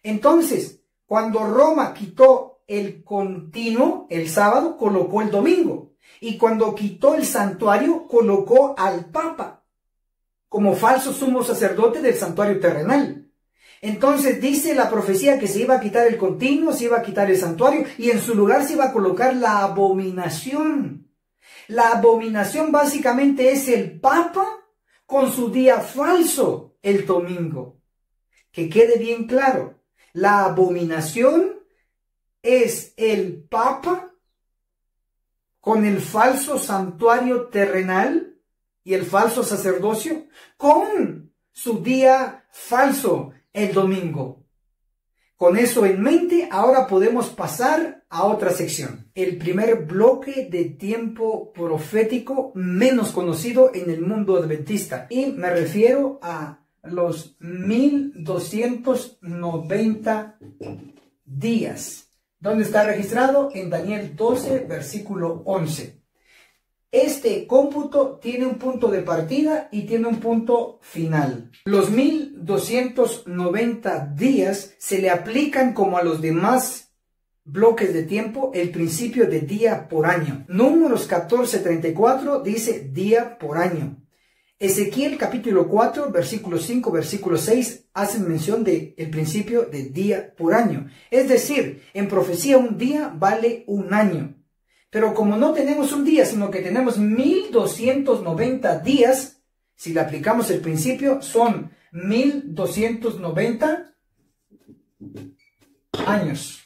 Entonces, cuando Roma quitó el continuo, el sábado, colocó el domingo, y cuando quitó el santuario, colocó al Papa como falso sumo sacerdote del santuario terrenal. Entonces dice la profecía que se iba a quitar el continuo, se iba a quitar el santuario y en su lugar se iba a colocar la abominación. La abominación básicamente es el Papa con su día falso el domingo. Que quede bien claro, la abominación es el Papa con el falso santuario terrenal y el falso sacerdocio con su día falso el domingo. Con eso en mente, ahora podemos pasar a otra sección. El primer bloque de tiempo profético menos conocido en el mundo adventista. Y me refiero a los 1290 días. ¿Dónde está registrado? En Daniel 12, versículo 11. Este cómputo tiene un punto de partida y tiene un punto final. Los 1290 días se le aplican como a los demás bloques de tiempo el principio de día por año. Números 14:34 dice día por año. Ezequiel capítulo 4, versículo 5, versículo 6 hacen mención del principio de día por año. Es decir, en profecía un día vale un año. Pero como no tenemos un día, sino que tenemos 1290 días, si le aplicamos el principio, son 1290 años.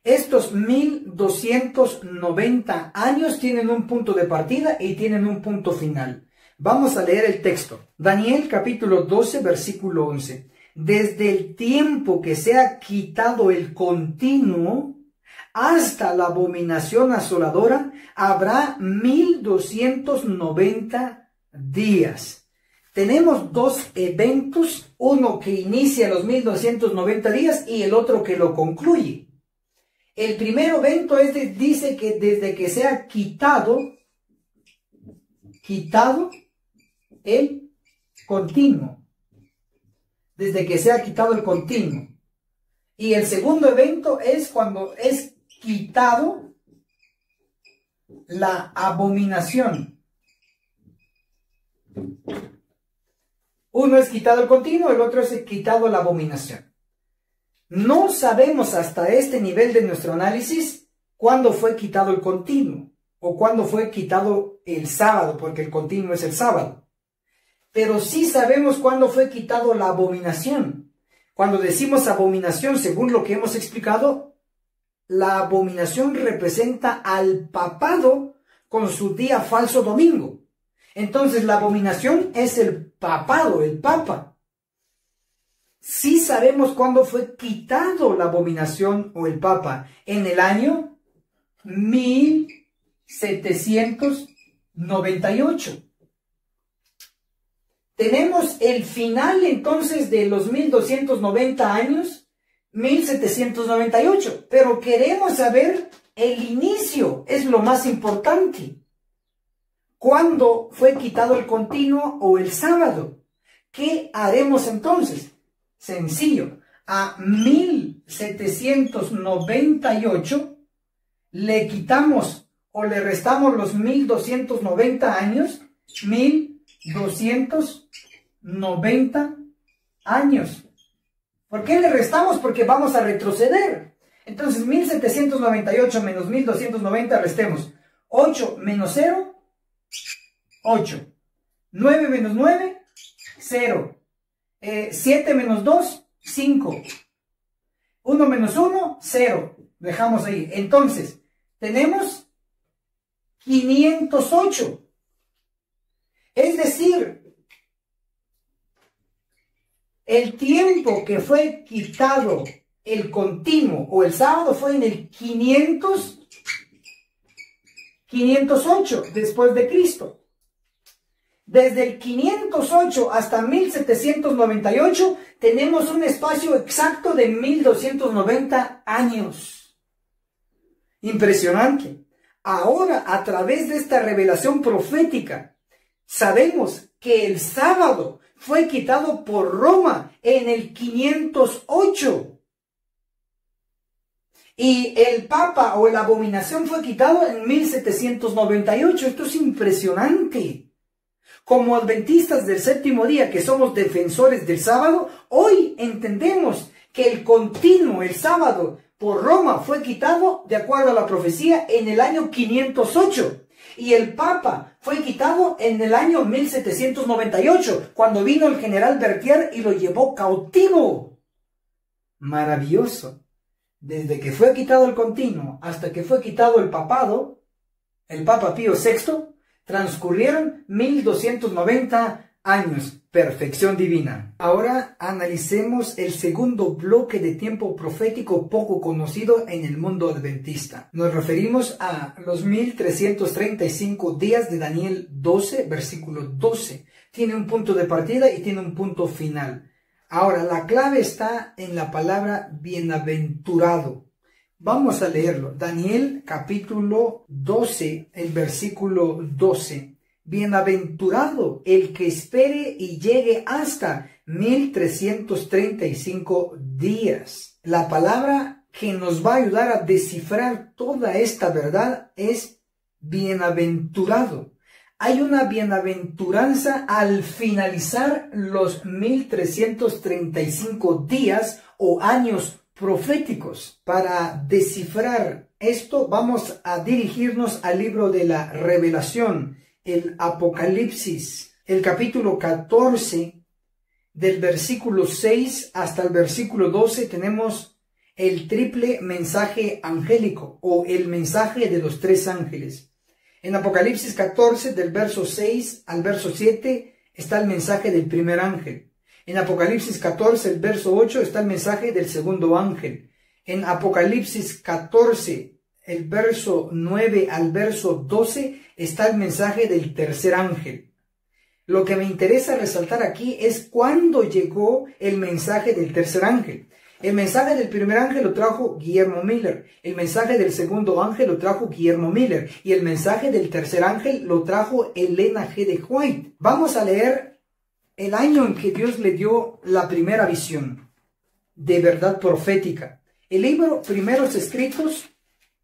Estos 1290 años tienen un punto de partida y tienen un punto final. Vamos a leer el texto. Daniel capítulo 12, versículo 11. Desde el tiempo que se ha quitado el continuo hasta la abominación asoladora, habrá 1290 días. Tenemos dos eventos, uno que inicia los 1290 días y el otro que lo concluye. El primer evento dice que desde que se ha quitado el continuo. Desde que se ha quitado el continuo. Y el segundo evento es cuando es quitado la abominación. Uno es quitado el continuo, el otro es quitado la abominación. No sabemos hasta este nivel de nuestro análisis cuándo fue quitado el continuo o cuándo fue quitado el sábado, porque el continuo es el sábado. Pero sí sabemos cuándo fue quitado la abominación. Cuando decimos abominación, según lo que hemos explicado, la abominación representa al papado con su día falso domingo. Entonces la abominación es el papado, el papa. Sí sabemos cuándo fue quitado la abominación o el papa, en el año 1798. Tenemos el final entonces de los 1290 años, 1798, pero queremos saber el inicio, es lo más importante. ¿Cuándo fue quitado el continuo o el sábado? ¿Qué haremos entonces? Sencillo, a 1798 le quitamos o le restamos los 1290 años, 1290 años. ¿Por qué le restamos? Porque vamos a retroceder. Entonces 1798 menos 1290 restemos. 8 menos 0, 8. 9 menos 9, 0. 7 menos 2, 5. 1 menos 1, 0. Dejamos ahí. Entonces, tenemos 508. Es decir, el tiempo que fue quitado el continuo o el sábado fue en el 508 después de Cristo. Desde el 508 hasta 1798 tenemos un espacio exacto de 1290 años. Impresionante. Ahora, a través de esta revelación profética, sabemos que el sábado fue quitado por Roma en el 508. Y el papa o la abominación fue quitado en 1798. Esto es impresionante. Como adventistas del séptimo día, que somos defensores del sábado, hoy entendemos que el continuo, el sábado, por Roma fue quitado, de acuerdo a la profecía, en el año 508. Y el Papa fue quitado en el año 1798, cuando vino el general Berthier y lo llevó cautivo. Maravilloso. Desde que fue quitado el continuo hasta que fue quitado el papado, el Papa Pío VI, transcurrieron 1290 años. Perfección divina. Ahora analicemos el segundo bloque de tiempo profético poco conocido en el mundo adventista. Nos referimos a los 1335 días de Daniel 12, versículo 12. Tiene un punto de partida y tiene un punto final. Ahora, la clave está en la palabra bienaventurado. Vamos a leerlo. Daniel capítulo 12, el versículo 12. Bienaventurado el que espere y llegue hasta 1335 días. La palabra que nos va a ayudar a descifrar toda esta verdad es bienaventurado. Hay una bienaventuranza al finalizar los 1335 días o años proféticos. Para descifrar esto, vamos a dirigirnos al libro de la Revelación, el Apocalipsis, el capítulo 14, del versículo 6 hasta el versículo 12, tenemos el triple mensaje angélico o el mensaje de los tres ángeles. En Apocalipsis 14, del verso 6 al verso 7, está el mensaje del primer ángel. En Apocalipsis 14, el verso 8, está el mensaje del segundo ángel. En Apocalipsis 14, el verso 9 al verso 12, está el mensaje del tercer ángel. Lo que me interesa resaltar aquí es cuándo llegó el mensaje del tercer ángel. El mensaje del primer ángel lo trajo Guillermo Miller. El mensaje del segundo ángel lo trajo Guillermo Miller. Y el mensaje del tercer ángel lo trajo Elena G. de White. Vamos a leer el año en que Dios le dio la primera visión de verdad profética. El libro Primeros Escritos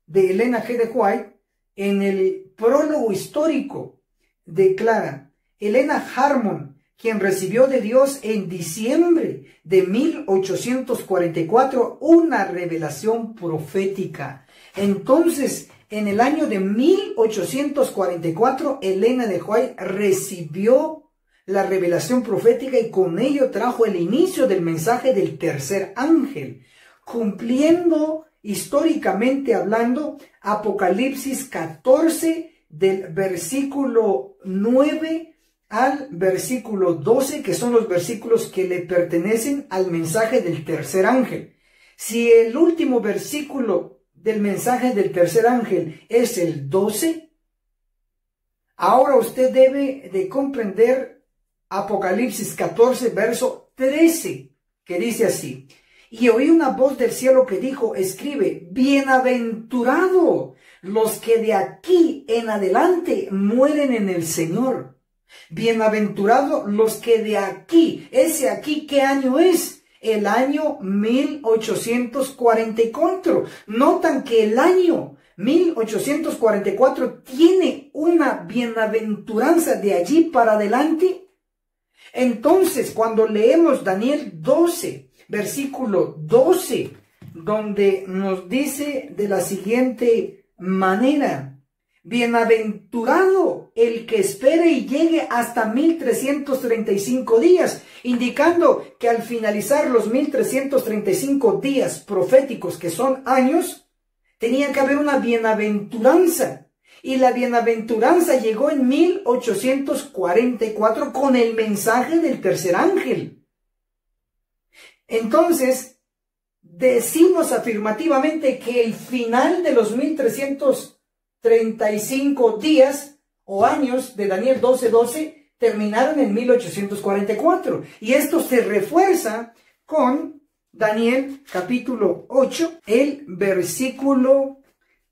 de Elena G. de White, en el prólogo histórico, declara: Elena Harmon, quien recibió de Dios en diciembre de 1844 una revelación profética. Entonces, en el año de 1844, Elena de White recibió la revelación profética y con ello trajo el inicio del mensaje del tercer ángel, cumpliendo históricamente hablando Apocalipsis 14 del versículo 9 al versículo 12, que son los versículos que le pertenecen al mensaje del tercer ángel. Si el último versículo del mensaje del tercer ángel es el 12, ahora usted debe de comprender Apocalipsis 14, verso 13, que dice así: y oí una voz del cielo que dijo, escribe, bienaventurado los que de aquí en adelante mueren en el Señor. Bienaventurado los que de aquí, ese aquí, ¿qué año es? El año 1844. Notan que el año 1844 tiene una bienaventuranza de allí para adelante. Entonces, cuando leemos Daniel 12, versículo 12, donde nos dice de la siguiente manera: bienaventurado el que espere y llegue hasta 1335 días, indicando que al finalizar los 1335 días proféticos, que son años, tenía que haber una bienaventuranza. Y la bienaventuranza llegó en 1844 con el mensaje del tercer ángel. Entonces, decimos afirmativamente que el final de los 1335 días o años de Daniel 12:12 terminaron en 1844. Y esto se refuerza con Daniel capítulo 8, el versículo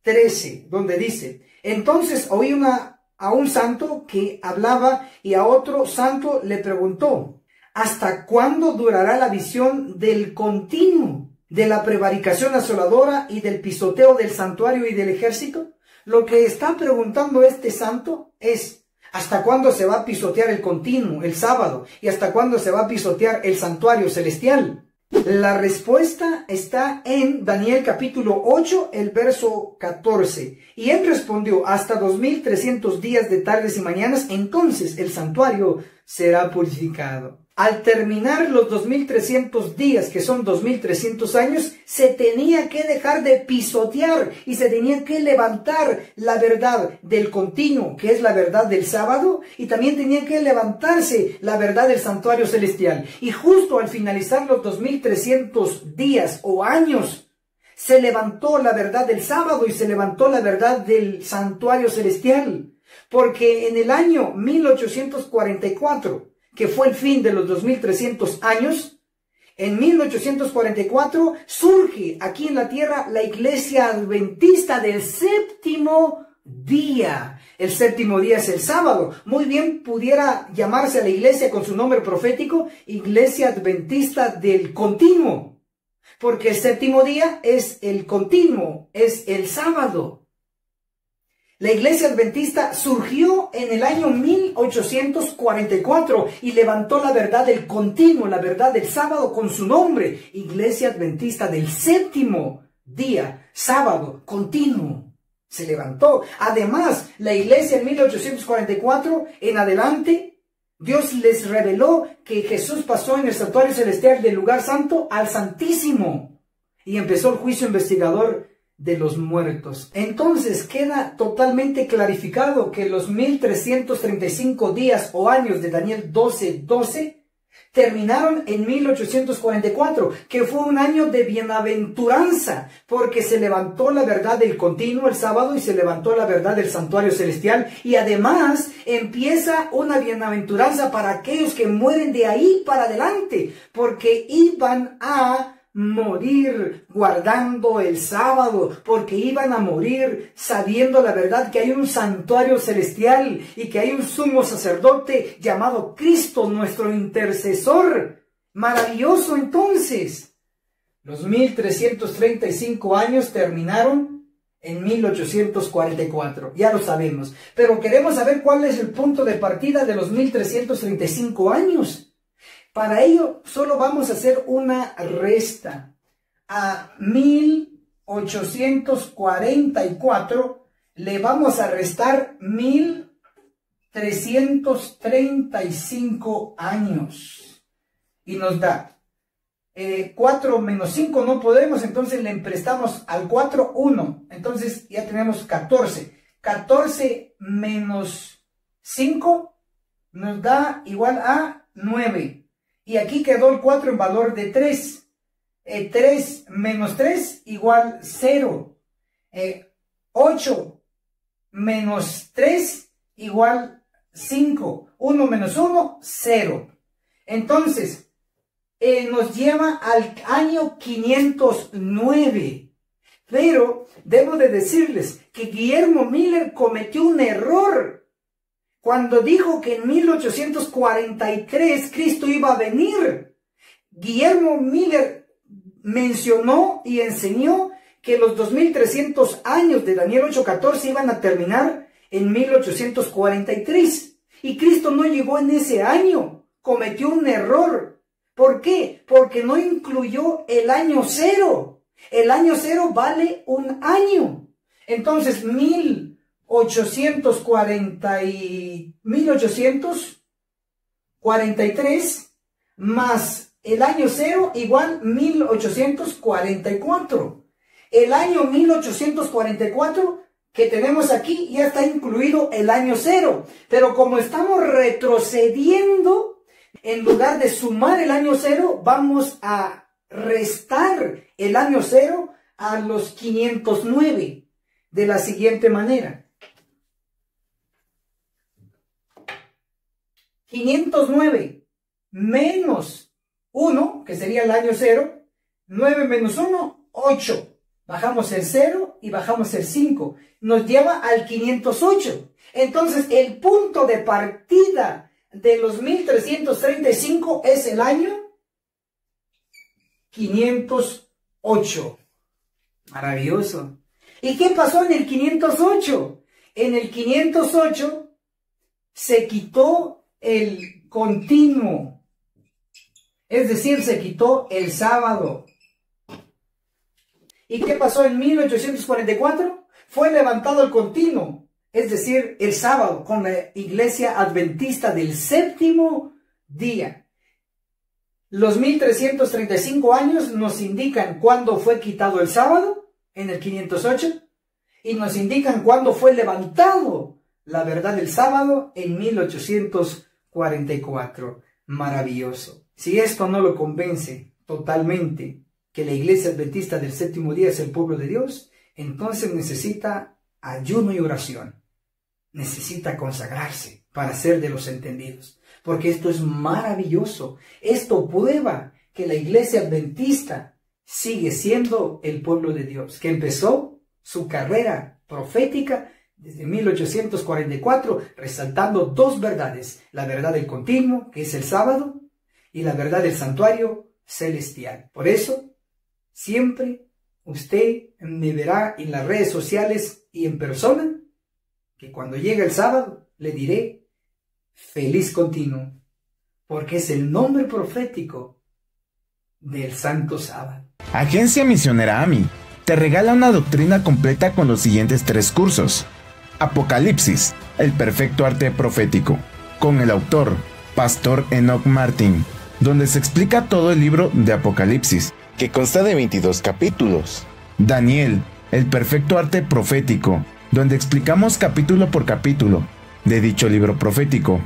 13, donde dice: entonces oí a un santo que hablaba y a otro santo le preguntó: ¿hasta cuándo durará la visión del continuo, de la prevaricación asoladora y del pisoteo del santuario y del ejército? Lo que está preguntando este santo es: ¿Hasta cuándo se va a pisotear el continuo, el sábado? ¿Y hasta cuándo se va a pisotear el santuario celestial? La respuesta está en Daniel capítulo 8, el verso 14. Y él respondió, hasta 2300 días de tardes y mañanas, entonces el santuario será purificado. Al terminar los 2300 días, que son 2300 años, se tenía que dejar de pisotear y se tenía que levantar la verdad del continuo, que es la verdad del sábado, y también tenía que levantarse la verdad del santuario celestial. Y justo al finalizar los 2300 días o años, se levantó la verdad del sábado y se levantó la verdad del santuario celestial. Porque en el año 1844, que fue el fin de los 2300 años, en 1844 surge aquí en la tierra la Iglesia Adventista del séptimo día. El séptimo día es el sábado. Muy bien pudiera llamarse a la iglesia con su nombre profético, Iglesia Adventista del Continuo, porque el séptimo día es el continuo, es el sábado. La Iglesia Adventista surgió en el año 1844 y levantó la verdad del continuo, la verdad del sábado con su nombre, Iglesia Adventista del séptimo día, sábado, continuo. Se levantó. Además, la Iglesia en 1844 en adelante, Dios les reveló que Jesús pasó en el santuario celestial del lugar santo al Santísimo y empezó el juicio investigador de los muertos. Entonces queda totalmente clarificado que los 1335 días o años de Daniel 12:12 terminaron en 1844, que fue un año de bienaventuranza, porque se levantó la verdad del continuo el sábado y se levantó la verdad del santuario celestial, y además empieza una bienaventuranza para aquellos que mueren de ahí para adelante, porque iban a morir guardando el sábado, porque iban a morir sabiendo la verdad que hay un santuario celestial y que hay un sumo sacerdote llamado Cristo, nuestro intercesor. Maravilloso. Entonces, los 1335 años terminaron en 1844, ya lo sabemos, pero queremos saber cuál es el punto de partida de los 1335 años. Para ello, solo vamos a hacer una resta. A 1844 le vamos a restar 1335 años. Y nos da 4 menos 5 no podemos, entonces le emprestamos al 4 1. Entonces ya tenemos 14. 14 menos 5 nos da igual a 9. Y aquí quedó el 4 en valor de 3. 3 menos 3 igual 0. 8 menos 3 igual 5. 1 menos 1, 0. Entonces, nos lleva al año 509. Pero debo de decirles que Guillermo Miller cometió un error cuando dijo que en 1843 Cristo iba a venir. Guillermo Miller mencionó y enseñó que los 2300 años de Daniel 8:14 iban a terminar en 1843. Y Cristo no llegó en ese año. Cometió un error. ¿Por qué? Porque no incluyó el año 0. El año 0 vale un año. Entonces, 1843 más el año 0 igual 1844. El año 1844 que tenemos aquí ya está incluido el año 0. Pero como estamos retrocediendo, en lugar de sumar el año 0, vamos a restar el año 0 a los 509 de la siguiente manera. 509 menos 1, que sería el año 0, 9 menos 1, 8. Bajamos el 0 y bajamos el 5. Nos lleva al 508. Entonces, el punto de partida de los 1335 es el año 508. Maravilloso. ¿Y qué pasó en el 508? En el 508 se quitó el continuo, es decir, se quitó el sábado. ¿Y qué pasó en 1844? Fue levantado el continuo, es decir, el sábado, con la Iglesia Adventista del séptimo día. Los 1335 años nos indican cuándo fue quitado el sábado, en el 508, y nos indican cuándo fue levantado la verdad del sábado, en 1844. Maravilloso. Si esto no lo convence totalmente que la Iglesia Adventista del séptimo día es el pueblo de Dios, entonces necesita ayuno y oración. Necesita consagrarse para ser de los entendidos. Porque esto es maravilloso. Esto prueba que la Iglesia Adventista sigue siendo el pueblo de Dios, que empezó su carrera profética desde 1844, resaltando dos verdades: la verdad del continuo, que es el sábado, y la verdad del santuario celestial. Por eso, siempre usted me verá en las redes sociales y en persona, que cuando llegue el sábado le diré feliz continuo, porque es el nombre profético del Santo Sábado. Agencia Misionera AMI te regala una doctrina completa con los siguientes 3 cursos. Apocalipsis, el perfecto arte profético, con el autor, Pastor Enoch Martín, donde se explica todo el libro de Apocalipsis, que consta de 22 capítulos. Daniel, el perfecto arte profético, donde explicamos capítulo por capítulo de dicho libro profético.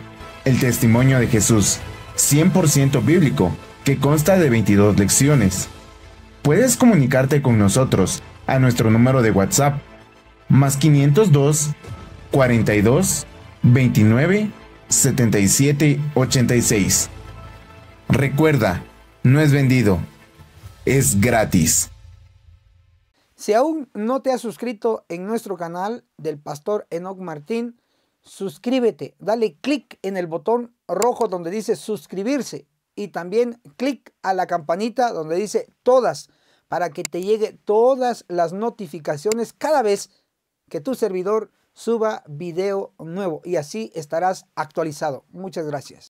El testimonio de Jesús, 100% bíblico, que consta de 22 lecciones. Puedes comunicarte con nosotros a nuestro número de WhatsApp, más 502 42 29 77 86. Recuerda, no es vendido, es gratis. Si aún no te has suscrito en nuestro canal del Pastor Enoch Martín, suscríbete, dale clic en el botón rojo donde dice suscribirse y también clic a la campanita donde dice todas, para que te llegue todas las notificaciones cada vez que tu servidor suba video nuevo, y así estarás actualizado. Muchas gracias.